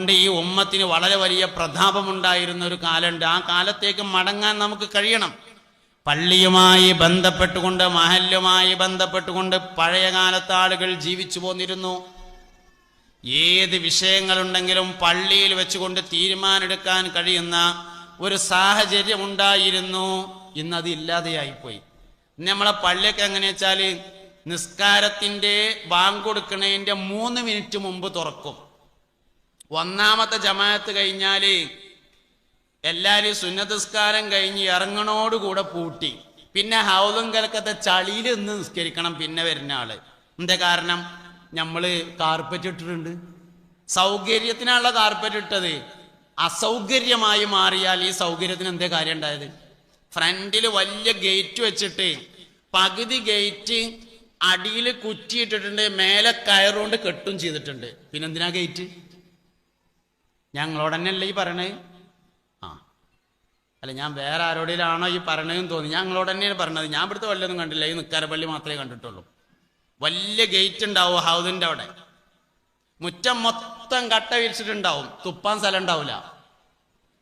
പണ്ട് ഈ ഉമ്മത്തിന് വളരെ വലിയ പ്രതാപമുണ്ടായിരുന്ന ഒരു കാലമുണ്ട്. ആ കാലത്തേക്ക് മടങ്ങാൻ നമുക്ക് കഴിയണം. പള്ളിയുമായി ബന്ധപ്പെട്ടുകൊണ്ട്, മഹല്ലുമായി ബന്ധപ്പെട്ടുകൊണ്ട് പഴയ കാലത്തെ ആളുകൾ ജീവിച്ചു പോന്നിരുന്നു. ഏത് വിഷയങ്ങളുണ്ടെങ്കിലും പള്ളിയിൽ വെച്ചുകൊണ്ട് തീരുമാനമെടുക്കാൻ കഴിയുന്ന ഒരു സാഹചര്യം ഉണ്ടായിരുന്നു. ഇന്നത് ഇല്ലാതെയായിപ്പോയി. നമ്മളെ പള്ളിയൊക്കെ എങ്ങനെ വെച്ചാൽ നിസ്കാരത്തിൻ്റെ ബാങ്ക് കൊടുക്കുന്നതിൻ്റെ 3 മിനിറ്റ് മുമ്പ് തുറക്കും. ഒന്നാമത്തെ ജമാഅത്ത് കഴിഞ്ഞാൽ എല്ലാവരും സുന്നത്ത് നിസ്കാരം കഴിഞ്ഞ് ഇറങ്ങണോടുകൂടെ പൂട്ടി. പിന്നെ ഹൗദും കലക്കത്തെ ചളിയിൽ നിന്ന് നിസ്കരിക്കണം പിന്നെ വരുന്ന ആള്. എന്താ കാരണം? നമ്മൾ കാർപ്പറ്റ് ഇട്ടിട്ടുണ്ട്. സൗകര്യത്തിനുള്ള കാർപ്പറ്റ് ഇട്ടത് അസൗകര്യമായി മാറിയാൽ ഈ സൗകര്യത്തിന് എന്തേ കാര്യം ഉണ്ടായത്? ഫ്രണ്ടിൽ വലിയ ഗേറ്റ് വെച്ചിട്ട് പകുതി ഗേറ്റ് അടിയിൽ കുറ്റിയിട്ടിട്ടുണ്ട്, മേലെ കയറുകൊണ്ട് കെട്ടും ചെയ്തിട്ടുണ്ട്. പിന്നെന്തിനാ ഗേറ്റ്? ഞങ്ങളോട് തന്നെയല്ലേ ഈ പറയണേ? അല്ല, ഞാൻ വേറെ ആരോടെങ്കിലാണോ ഈ പറയണതെന്ന് തോന്നി. ഞങ്ങളോട് തന്നെയാണ് പറഞ്ഞത്. ഞാൻ ഇവിടുത്തെ വല്ലതും കണ്ടില്ല, ഈ നിക്കാരപ്പള്ളി മാത്രമേ കണ്ടിട്ടുള്ളൂ. വലിയ ഗേറ്റ് ഉണ്ടാവും ഹൗദിൻ്റെ അവിടെ. മുറ്റം മൊത്തം കട്ട വിരിച്ചിട്ടുണ്ടാവും, തുപ്പാൻ സ്ഥലം ഉണ്ടാവില്ല.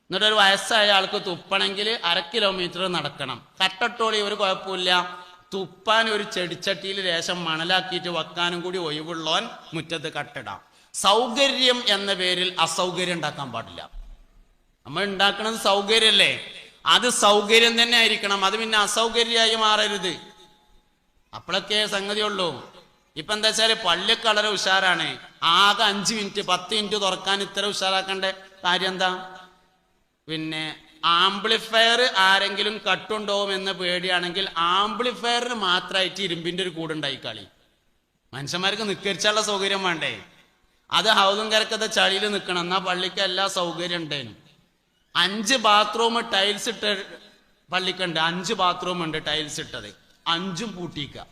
എന്നിട്ടൊരു വയസ്സായ ആൾക്ക് തുപ്പണമെങ്കിൽ 1/2 കിലോമീറ്റർ നടക്കണം. കട്ടട്ടോളി ഒരു കുഴപ്പമില്ല, തുപ്പാൻ ഒരു ചെടിച്ചട്ടിയിൽ ലേശം മണലാക്കിയിട്ട് വെക്കാനും കൂടി ഒഴിവുള്ളവൻ മുറ്റത്ത് കട്ടിടാം. സൗകര്യം എന്ന പേരിൽ അസൗകര്യം ഉണ്ടാക്കാൻ പാടില്ല. നമ്മൾ ഉണ്ടാക്കുന്നത് സൗകര്യമല്ലേ, അത് സൗകര്യം തന്നെ ആയിരിക്കണം. അത് പിന്നെ അസൗകര്യമായി മാറരുത്. അപ്പോഴൊക്കെ സംഗതിയുള്ളൂ. ഇപ്പം എന്താ വെച്ചാൽ പള്ളിയൊക്കെ വളരെ ഉഷാറാണ്. ആകെ 5 മിനിറ്റ് 10 മിനിറ്റ് തുറക്കാൻ ഇത്ര ഉഷാറാക്കേണ്ട കാര്യം എന്താ? പിന്നെ ആംപ്ലിഫയർ ആരെങ്കിലും കട്ടുണ്ടാവും എന്ന് പേടിയാണെങ്കിൽ ആംപ്ലിഫയറിന് മാത്രമായിട്ട് ഇരുമ്പിൻ്റെ ഒരു കൂടുണ്ടായി കളി. മനുഷ്യന്മാർക്ക് നിക്കരിച്ചുള്ള സൗകര്യം വേണ്ടേ? അത് ഹൗദും കരക്കത്തെ ചളിയിൽ നിൽക്കണം. എന്നാൽ പള്ളിക്ക് എല്ലാ സൗകര്യം ഉണ്ടേനും. 5 ബാത്റൂം ടൈൽസ് ഇട്ട പള്ളിക്കുണ്ട്. 5 ബാത്റൂം ഉണ്ട് ടൈൽസ് ഇട്ടത്. 5ഉം പൂട്ടിക്കുക.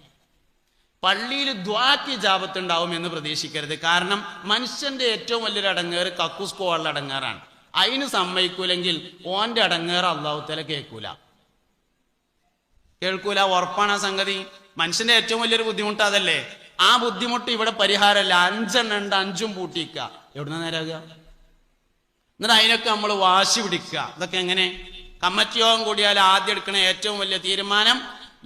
പള്ളിയിൽ ദ്വാക്ക് ജാപത്തുണ്ടാവും എന്ന് പ്രതീക്ഷിക്കരുത്. കാരണം മനുഷ്യന്റെ ഏറ്റവും വലിയൊരു അടങ്ങേറ് കക്കൂസ് പോകാനുള്ള അടങ്ങേറാണ്. അതിന് സമ്മതിക്കൂലെങ്കിൽ ഓന്റെ അടങ്ങേറ് അള്ളാഹുത്തല കേൾക്കൂല. ഉറപ്പാണ് ആ സംഗതി. മനുഷ്യന്റെ ഏറ്റവും വലിയൊരു ബുദ്ധിമുട്ട് അതല്ലേ. ആ ബുദ്ധിമുട്ട് ഇവിടെ പരിഹാരമല്ല. 5 എണ്ണം ഉണ്ട്, 5ഉം പൂട്ടിക്കുക. എവിടുന്ന നേരാകുക? എന്നിട്ട് അതിനൊക്കെ നമ്മൾ വാശി പിടിക്കുക. ഇതൊക്കെ എങ്ങനെ? കമ്മിറ്റി യോഗം കൂടിയാൽ ആദ്യം എടുക്കണ ഏറ്റവും വലിയ തീരുമാനം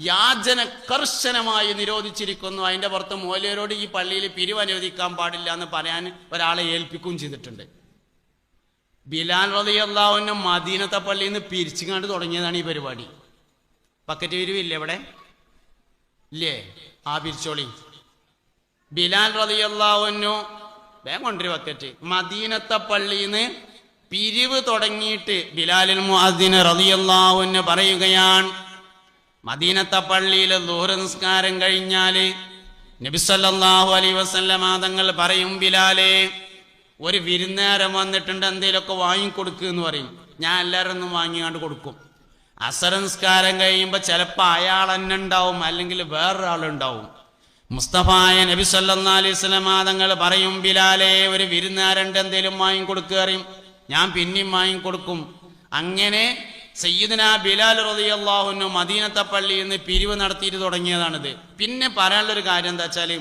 യാചന കർശനമായി നിരോധിച്ചിരിക്കുന്നു. അതിന്റെ പുറത്ത് മൗലവിയരോട് ഈ പള്ളിയിൽ പിരിവ് അനുവദിക്കാൻ പാടില്ല എന്ന് പറയാൻ ഒരാളെ ഏൽപ്പിക്കുകയും ചെയ്തിട്ടുണ്ട്. ബിലാൽ റളിയല്ലാഹു അൻഹു മദീനത്തെ പള്ളിയിൽ നിന്ന് പിരിച്ചുകൊണ്ട് തുടങ്ങിയതാണ് ഈ പരിപാടി. ബക്കറ്റ് പിരിവില്ലേ ഇവിടെ? ഇല്ലേ? ആ പിരിച്ചോളി. ബിലാൽ റളിയല്ലാഹു അൻഹു വേഗം കൊണ്ടൊരു ബക്കറ്റ്. മദീനത്തെ പള്ളിയിൽ നിന്ന് പിരിവ് തുടങ്ങിയിട്ട് ബിലാലുൽ മുഅദ്ദിൻ റളിയല്ലാഹു അൻഹു പറയുകയാണ്, മദീനത്തെ പള്ളിയിൽ ളുഹർ നിസ്കാരം കഴിഞ്ഞാൽ നബി സല്ലല്ലാഹു അലൈഹി വസല്ലമ തങ്ങൾ പറയും, ബിലാലേ ഒരു വിരുന്നേരം വന്നിട്ടുണ്ട്, എന്തേലൊക്കെ വാങ്ങിക്കൊടുക്കുക എന്ന് പറയും. ഞാൻ എല്ലാവരും ഒന്നും വാങ്ങിയാണ്ട് കൊടുക്കും. അസർ നിസ്കാരം കഴിയുമ്പോൾ ചിലപ്പോൾ അയാൾ തന്നെ ഉണ്ടാവും, അല്ലെങ്കിൽ വേറൊരാളുണ്ടാവും. മുസ്തഫായ നബി സല്ലല്ലാഹു അലൈഹി വസല്ലമ തങ്ങൾ പറയും, ബിലാലേ ഒരു വിരുന്നേരണ്ട്, എന്തേലും വാങ്ങിക്കൊടുക്കുക അറിയും. ഞാൻ പിന്നെയും വാങ്ങിക്കൊടുക്കും. അങ്ങനെ സയ്യിദുനാ ബിലാൽ റളിയല്ലാഹു അൻഹു മദീനത്തെ പള്ളിയിൽ നിന്ന് പിരിവ് നടത്തിയിട്ട് തുടങ്ങിയതാണിത്. പിന്നെ പറയാനുള്ളൊരു കാര്യം എന്താ വെച്ചാൽ,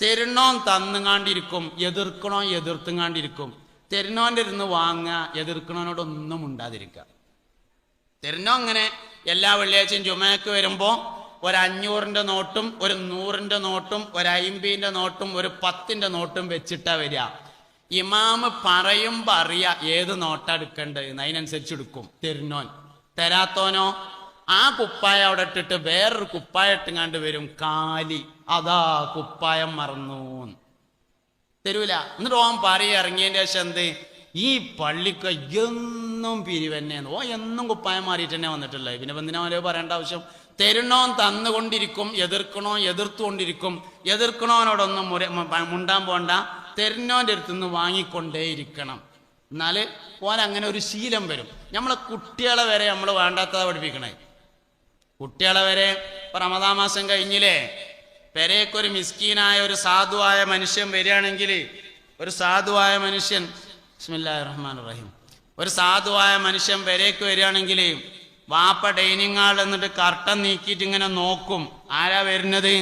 തെരുണോൻ തന്നുകാണ്ടിരിക്കും, എതിർക്കണോ എതിർത്തുകാണ്ടിരിക്കും. തെരുണോൻ്റെ ഇരുന്ന് വാങ്ങുക, എതിർക്കണോനോടൊന്നും ഉണ്ടാതിരിക്കുക. തെരുണോ അങ്ങനെ എല്ലാ വെള്ളിയാഴ്ചയും ജുമയ്ക്ക് വരുമ്പോൾ ഒരു 500ൻ്റെ നോട്ടും ഒരു 100ൻ്റെ നോട്ടും ഒരു 50ൻ്റെ നോട്ടും ഒരു 10ൻ്റെ നോട്ടും വെച്ചിട്ടാ വരിക. ഇമാമ് പറയുമ്പോൾ അറിയാം ഏത് നോട്ടാ എടുക്കേണ്ടത്, അതിനനുസരിച്ച് എടുക്കും തെരുന്നോൻ. തരാത്തോനോ ആ കുപ്പായം അവിടെ ഇട്ടിട്ട് വേറൊരു കുപ്പായം ഇട്ടുങ്ങാണ്ട് വരും, കാലി, അതാ കുപ്പായം മറന്നു തരൂല. എന്നിട്ട് ഓൻ പറയുക ഇറങ്ങിയതിൻ്റെ ശേഷം എന്ത്, ഈ പള്ളിക്ക് എന്നും പിരിവെന്നെയാണ്. ഓ എന്നും കുപ്പായം മാറിയിട്ട് തന്നെ വന്നിട്ടുള്ളത്. പിന്നെ എന്തിനാ അവരെ പറയേണ്ട ആവശ്യം? തെരുണോൻ തന്നുകൊണ്ടിരിക്കും, എതിർക്കണോ എതിർത്തുകൊണ്ടിരിക്കും. എതിർക്കണോനോടൊന്നും മുണ്ടാൻ പോണ്ട, തെരുന്നോൻ്റെ അടുത്തുനിന്ന് വാങ്ങിക്കൊണ്ടേയിരിക്കണം. എന്നാൽ ഓൻ അങ്ങനെ ഒരു ശീലം വരും. നമ്മളെ കുട്ടികളെ വരെ നമ്മൾ വേണ്ടാത്തതാ പഠിപ്പിക്കണേ. കുട്ടികളെ വരെ ഇപ്പം റമദാൻ മാസം കഴിഞ്ഞില്ലേ, പെരേക്കൊരു മിസ്കീനായ ഒരു സാധുവായ മനുഷ്യൻ വരികയാണെങ്കിൽ, ഒരു സാധുവായ മനുഷ്യൻ, ബിസ്മില്ലാഹിർ റഹ്മാനിർ റഹീം, ഒരു സാധുവായ മനുഷ്യൻ പെരേക്ക് വരികയാണെങ്കിൽ വാപ്പ ഡൈനിങ് ഹാൾ എന്നിട്ട് കർട്ടൻ നീക്കിയിട്ട് ഇങ്ങനെ നോക്കും, ആരാ വരുന്നത്?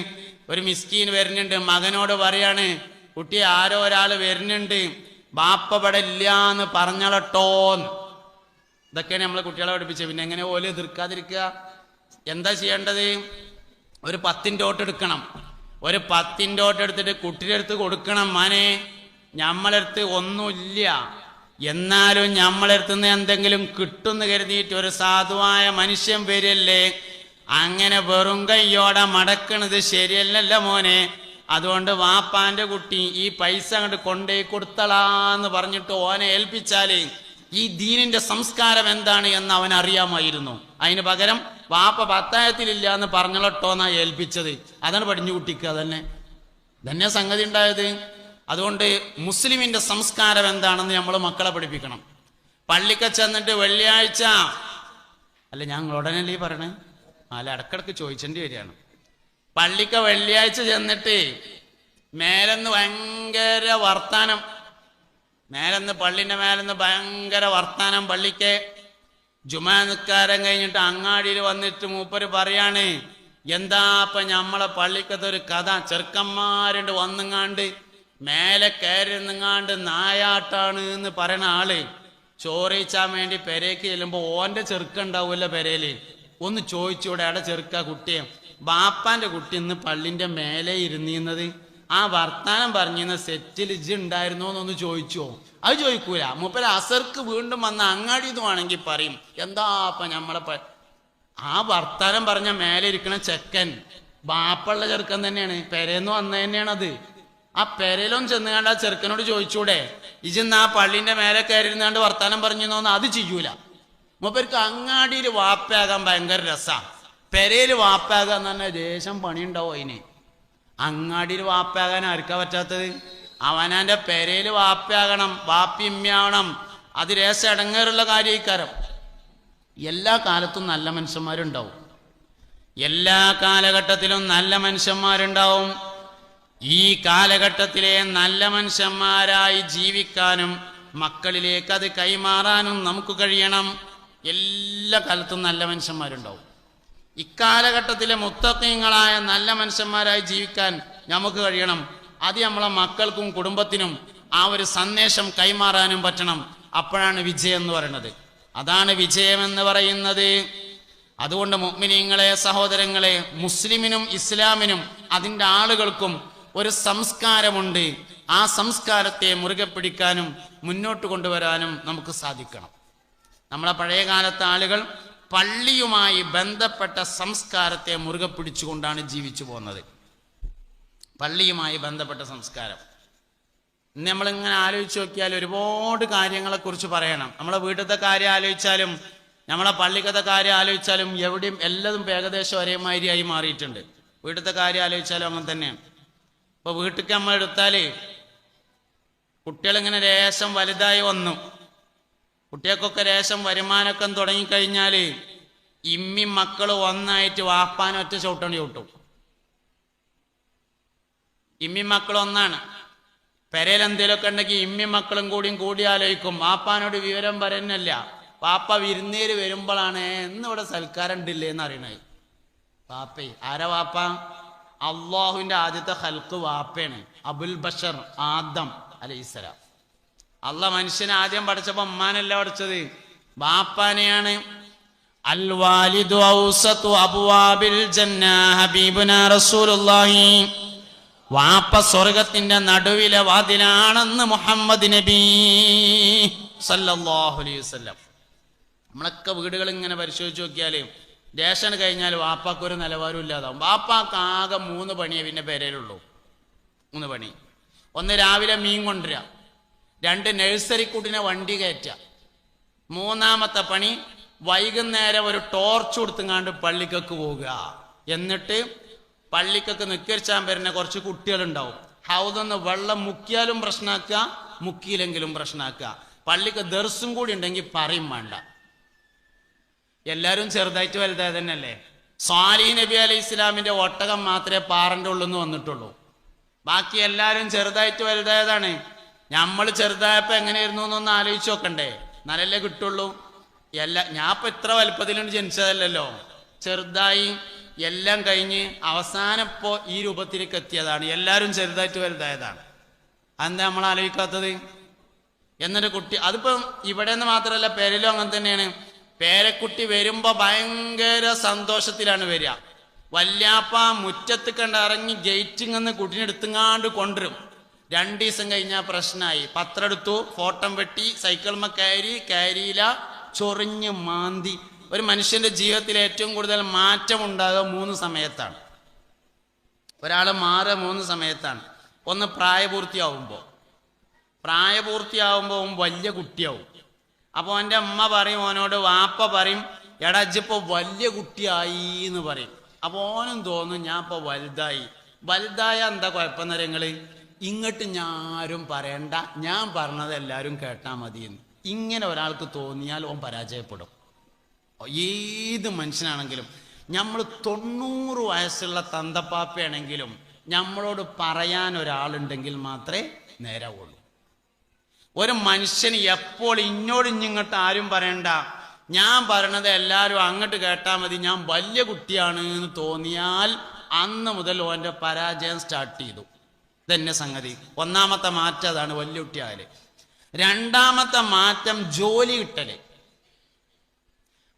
ഒരു മിസ്കീൻ വരുന്നുണ്ട്. മകനോട് പറയാണ്, കുട്ടി ആരോ ഒരാൾ വരുന്നുണ്ട്, ബാപ്പ ഇവിടെ ഇല്ലാന്ന് പറഞ്ഞളട്ടോന്ന്. ഇതൊക്കെയാണ് നമ്മൾ കുട്ടികളെ പഠിപ്പിച്ചത്. പിന്നെ എങ്ങനെ ഓല് എതിർക്കാതിരിക്കുക? എന്താ ചെയ്യേണ്ടത്? ഒരു 10ൻ്റെ ഓട്ട് എടുക്കണം. ഒരു 10ൻ്റെ ഓട്ട് എടുത്തിട്ട് കുട്ടിയുടെ അടുത്ത് കൊടുക്കണം. മാനെ, ഞമ്മളടുത്ത് ഒന്നുമില്ല, എന്നാലും ഞമ്മളടുത്തുനിന്ന് എന്തെങ്കിലും കിട്ടുമെന്ന് കരുതിയിട്ട് ഒരു സാധുവായ മനുഷ്യൻ വരില്ലേ, അങ്ങനെ വെറും കയ്യോടെ മടക്കണത് ശരിയല്ലല്ല മോനെ. അതുകൊണ്ട് വാപ്പാന്റെ കുട്ടി ഈ പൈസ അങ്ങോട്ട് കൊണ്ടേ കൊടുത്തളാന്ന് പറഞ്ഞിട്ട് ഓനെ ഏൽപ്പിച്ചാല് ഈ ദീനിന്റെ സംസ്കാരം എന്താണ് എന്ന് അവൻ അറിയാമായിരുന്നു. അതിന് പകരം വാപ്പ പത്തായത്തിലില്ല എന്ന് പറഞ്ഞോട്ടോന്നാ ഏൽപ്പിച്ചത്. അതാണ് പഠിഞ്ഞു കുട്ടിക്കുക. തന്നെ സംഗതി ഉണ്ടായത്. അതുകൊണ്ട് മുസ്ലിമിന്റെ സംസ്കാരം എന്താണെന്ന് നമ്മൾ മക്കളെ പഠിപ്പിക്കണം. പള്ളിക്ക് ചെന്നിട്ട് വെള്ളിയാഴ്ച അല്ല, ഞങ്ങൾ ഉടനല്ലേ പറയണേ, അല്ല ഇടക്കിടക്ക് ചോദിച്ചേണ്ടി വരികയാണ്. പള്ളിക്ക് വെള്ളിയാഴ്ച ചെന്നിട്ട് മേലെന്ന് ഭയങ്കര വർത്താനം, പള്ളിന്റെ മേലെന്ന് ഭയങ്കര വർത്താനം. പള്ളിക്ക് ജുമാ നിസ്കാരം കഴിഞ്ഞിട്ട് അങ്ങാടിയിൽ വന്നിട്ട് മൂപ്പര് പറയാണ്, എന്താ ഇപ്പൊ ഞമ്മളെ പള്ളിക്കത്തൊരു കഥ, ചെറുക്കന്മാരുണ്ട് വന്നുങ്ങാണ്ട് മേലെ കയറിങ്ങാണ്ട് നായാട്ടാണ് എന്ന് പറയണ ആള് ചോറിച്ചാൻ വേണ്ടി പെരേക്ക് ചെല്ലുമ്പോ ഓന്റെ ചെറുക്കുണ്ടാവുമല്ലോ പെരേല്. ഒന്ന് ചോദിച്ചൂടെ, അവിടെ ചെറുക്ക കുട്ടിയെ, ബാപ്പാന്റെ കുട്ടി ഇന്ന് പള്ളിന്റെ മേലെ ഇരുന്നിരുന്നത് ആ വർത്താനം പറഞ്ഞിരുന്ന സെറ്റിൽ ഇജ്ജ് ഉണ്ടായിരുന്നോ എന്നൊന്ന് ചോദിച്ചോ? അത് ചോദിക്കൂല. മൂപ്പര് അസർക്ക് വീണ്ടും വന്ന അങ്ങാടിന്ന് വേണമെങ്കിൽ പറയും, എന്താ അപ്പൊ ഞമ്മളെ ആ വർത്താനം പറഞ്ഞ മേലെ ഇരിക്കണ ചെക്കൻ ബാപ്പുള്ള ചെറുക്കൻ തന്നെയാണ്, പെരേന്ന് വന്ന തന്നെയാണ് അത്. ആ പെരയിലൊന്നും ചെന്നുകാണ്ട് ആ ചെറുക്കനോട് ചോദിച്ചൂടെ, ഇജെന്ന് ആ പള്ളിന്റെ മേലെ കയറിയിരുന്നാണ്ട് വർത്താനം പറഞ്ഞോന്ന്? അത് ചെയ്യൂല. മൂപ്പർക്ക് അങ്ങാടിയിൽ വാപ്പയാകാൻ ഭയങ്കര രസമാണ്. പെരയിൽ വാപ്പയാകാന്ന് പറഞ്ഞാൽ ദേശം പണിയുണ്ടാവും അതിന്. അങ്ങാടിയിൽ വാപ്പയാകാൻ ആർക്കാ പറ്റാത്തത്? അവനാന്റെ പെരയിൽ വാപ്പയാകണം, വാപ്പി ഇമ്മയാവണം. അത് രസം ഇടങ്ങേറുള്ള കാര്യക്കാരം. എല്ലാ കാലത്തും നല്ല മനുഷ്യന്മാരുണ്ടാവും, എല്ലാ കാലഘട്ടത്തിലും നല്ല മനുഷ്യന്മാരുണ്ടാവും. ഈ കാലഘട്ടത്തിലെ നല്ല മനുഷ്യന്മാരായി ജീവിക്കാനും മക്കളിലേക്ക് അത് കൈമാറാനും നമുക്ക് കഴിയണം. എല്ലാ കാലത്തും നല്ല മനുഷ്യന്മാരുണ്ടാവും. ഇക്കാലഘട്ടത്തിലെ മുത്തഖീങ്ങളായ നല്ല മനുഷ്യന്മാരായി ജീവിക്കാൻ നമുക്ക് കഴിയണം. അത് നമ്മളെ മക്കൾക്കും കുടുംബത്തിനും ആ ഒരു സന്ദേശം കൈമാറാനും പറ്റണം. അപ്പോഴാണ് വിജയം എന്ന് പറയുന്നത്. അതാണ് വിജയമെന്ന് പറയുന്നത്. അതുകൊണ്ട് മുഅ്മിനീങ്ങളെ, സഹോദരങ്ങളെ, മുസ്ലിമിനും ഇസ്ലാമിനും അതിൻ്റെ ആളുകൾക്കും ഒരു സംസ്കാരമുണ്ട്. ആ സംസ്കാരത്തെ മുറുകെ പിടിക്കാനും മുന്നോട്ട് കൊണ്ടുവരാനും നമുക്ക് സാധിക്കണം. നമ്മളെ പഴയ കാലത്തെ ആളുകൾ പള്ളിയുമായി ബന്ധപ്പെട്ട സംസ്കാരത്തെ മുറുകെ പിടിച്ചുകൊണ്ടാണ് ജീവിച്ചു പോകുന്നത്. പള്ളിയുമായി ബന്ധപ്പെട്ട സംസ്കാരം ഇന്ന് നമ്മളിങ്ങനെ ആലോചിച്ച് നോക്കിയാൽ ഒരുപാട് കാര്യങ്ങളെക്കുറിച്ച് പറയണം. നമ്മളെ വീട്ടിലത്തെ കാര്യം ആലോചിച്ചാലും നമ്മളെ പള്ളിക്കത്തെ കാര്യം ആലോചിച്ചാലും എവിടെയും എല്ലാതും ഏകദേശം ഒരേമാതിരിയായി മാറിയിട്ടുണ്ട്. വീട്ടിലത്തെ കാര്യം ആലോചിച്ചാലും അങ്ങനെ തന്നെയാണ്. ഇപ്പൊ വീട്ടിലേക്ക് നമ്മൾ എടുത്താല് കുട്ടികളിങ്ങനെ രേശം വലുതായി വന്നു. കുട്ടികൾക്കൊക്കെ രേശം വരുമാനമൊക്കെ തുടങ്ങിക്കഴിഞ്ഞാല് ഇമ്മി മക്കള് ഒന്നായിട്ട് വാപ്പാൻ ഒറ്റ ചവിട്ടണി ചവിട്ടും. ഇമ്മി മക്കൾ ഒന്നാണ്. പെരയിൽ എന്തേലൊക്കെ ഉണ്ടെങ്കിൽ ഇമ്മി മക്കളും കൂടി ആലോചിക്കും. വാപ്പാനോട് വിവരം പറയുന്നില്ല. വാപ്പ വിരുന്നേര് വരുമ്പോഴാണ് ഇന്നിവിടെ സൽക്കാരം ഉണ്ടില്ലേ എന്ന് അറിയണത്. വാപ്പേ ആരാ വാപ്പ? അള്ളാഹുവിന്റെ ആദ്യത്തെ ഖൽഖ് വാപ്പയാണ്. അബുൽ ബഷർ ആദം അലൈഹിസ്സലാം. അള്ളാഹ് മനുഷ്യനെ ആദ്യം പഠിച്ചപ്പോ ഉമ്മാനല്ല പഠിച്ചത്, ബാപ്പാനെയാണ്. അൽ വാലിദു ഔസതു അബ്വാബിൽ ജന്ന ഹബീബുനാ റസൂലുള്ളാഹി. വാപ്പ സ്വർഗത്തിന്റെ നടുവിലെ വാതിലാണെന്ന് മുഹമ്മദ് നബി സല്ലല്ലാഹു അലൈഹി വസല്ലം. നമ്മളൊക്കെ വീടുകൾ ഇങ്ങനെ പരിശോധിച്ച് നോക്കിയാല് റേഷൻ കഴിഞ്ഞാൽ വാപ്പാക്കൊരു നിലവാരം ഇല്ലാതാവും. വാപ്പാക്ക് ആകെ 3 പണിയേ പിന്നെ പെരയിലുള്ളൂ. 3 പണി. ഒന്ന് രാവിലെ മീൻ കൊണ്ടുവരിക, 2 നഴ്സറിക്കുട്ടിനെ വണ്ടി കയറ്റുക, 3ാമത്തെ പണി വൈകുന്നേരം ഒരു ടോർച്ച് കൊടുത്തുങ്ങാണ്ട് പള്ളിക്കൊക്കെ പോവുക. എന്നിട്ട് പള്ളിക്കൊക്കെ നിക്കരിച്ചാൻ വരുന്ന കുറച്ച് കുട്ടികളുണ്ടാവും. ഹൗദൊന്ന് വെള്ളം മുക്കിയാലും പ്രശ്നമാക്കുക, മുക്കിയില്ലെങ്കിലും പ്രശ്നമാക്കുക. പള്ളിക്ക് ദർസും കൂടി ഉണ്ടെങ്കിൽ പറയും വേണ്ട. എല്ലാവരും ചെറുതായിട്ട് വലുതായ തന്നെയല്ലേ. സ്വാലിഹ് നബി അലൈഹി ഇസ്ലാമിന്റെ ഒട്ടകം മാത്രമേ പാറന്റെ ഉള്ളിന്ന് വന്നിട്ടുള്ളൂ. ബാക്കി എല്ലാവരും ചെറുതായിട്ട് വലുതായതാണ്. നമ്മൾ ചെറുതായപ്പോ എങ്ങനെയായിരുന്നു എന്നൊന്ന് ആലോചിച്ച് നോക്കണ്ടേ, നല്ലല്ലേ കിട്ടുള്ളൂ. ഞാൻ ഇപ്പൊ ഇത്ര വലുപ്പത്തിലാണ് ജനിച്ചതല്ലല്ലോ. ചെറുതായി എല്ലാം കഴിഞ്ഞ് അവസാനം ഇപ്പോ ഈ രൂപത്തിലേക്ക് എത്തിയതാണ്. എല്ലാവരും ചെറുതായിട്ട് വലുതായതാണ്. അതെന്താ നമ്മൾ ആലോചിക്കാത്തത്? എന്നൊരു കുട്ടി, അതിപ്പം ഇവിടെ നിന്ന് മാത്രമല്ല പേരിലും അങ്ങനെ തന്നെയാണ്. പേരക്കുട്ടി വരുമ്പോ ഭയങ്കര സന്തോഷത്തിലാണ് വരിക. വല്യാപ്പ മുറ്റത്ത് കണ്ട് ഇറങ്ങി ഗേറ്റിങ്ങന്ന് കുട്ടിനെടുത്തുങ്ങാണ്ട് കൊണ്ടുവരും. 2 ദിവസം കഴിഞ്ഞാൽ പ്രശ്നമായി. പത്രം എടുത്തു, ഫോട്ടം വെട്ടി, സൈക്കിൾമ കയറിയില്ല, ചൊറിഞ്ഞ് മാന്തി. ഒരു മനുഷ്യന്റെ ജീവിതത്തിൽ ഏറ്റവും കൂടുതൽ മാറ്റം ഉണ്ടാകുക 3 സമയത്താണ്. ഒരാൾ മാറുക 3 സമയത്താണ്. ഒന്ന് പ്രായപൂർത്തിയാവുമ്പോൾ വലിയ കുട്ടിയാവും. അപ്പോൾ എൻ്റെ അമ്മ പറയും ഓനോട്, വാപ്പ പറയും, എടാ ഇജ്ജിപ്പോൾ വലിയ കുട്ടിയായി എന്ന് പറയും. അപ്പോൾ ഓനും തോന്നും ഞാൻ ഇപ്പോൾ വലുതായ എന്താ കുഴപ്പം നിങ്ങൾ ഇങ്ങോട്ട് ഞാരും പറയണ്ട, ഞാൻ പറഞ്ഞത് എല്ലാവരും കേട്ടാൽ മതിയെന്ന്. ഇങ്ങനെ ഒരാൾക്ക് തോന്നിയാൽ ഓൻ പരാജയപ്പെടും. ഏത് മനുഷ്യനാണെങ്കിലും, നമ്മൾ 90 വയസ്സുള്ള തന്തപ്പാപ്പയാണെങ്കിലും നമ്മളോട് പറയാൻ ഒരാളുണ്ടെങ്കിൽ മാത്രമേ നേരാവുള്ളൂ. ഒരു മനുഷ്യന് എപ്പോൾ ഇങ്ങോട്ട് ആരും പറയണ്ട, ഞാൻ പറയണത് എല്ലാവരും അങ്ങോട്ട് കേട്ടാൽ മതി, ഞാൻ വലിയ കുട്ടിയാണ് എന്ന് തോന്നിയാൽ അന്ന് മുതൽ ഓൻ്റെ പരാജയം സ്റ്റാർട്ട് ചെയ്തു. ഇതന്നെ സംഗതി. 1ാമത്തെ മാറ്റം അതാണ്, വലിയ കുട്ടിയായാല്. 2ാമത്തെ മാറ്റം ജോലി കിട്ടല്.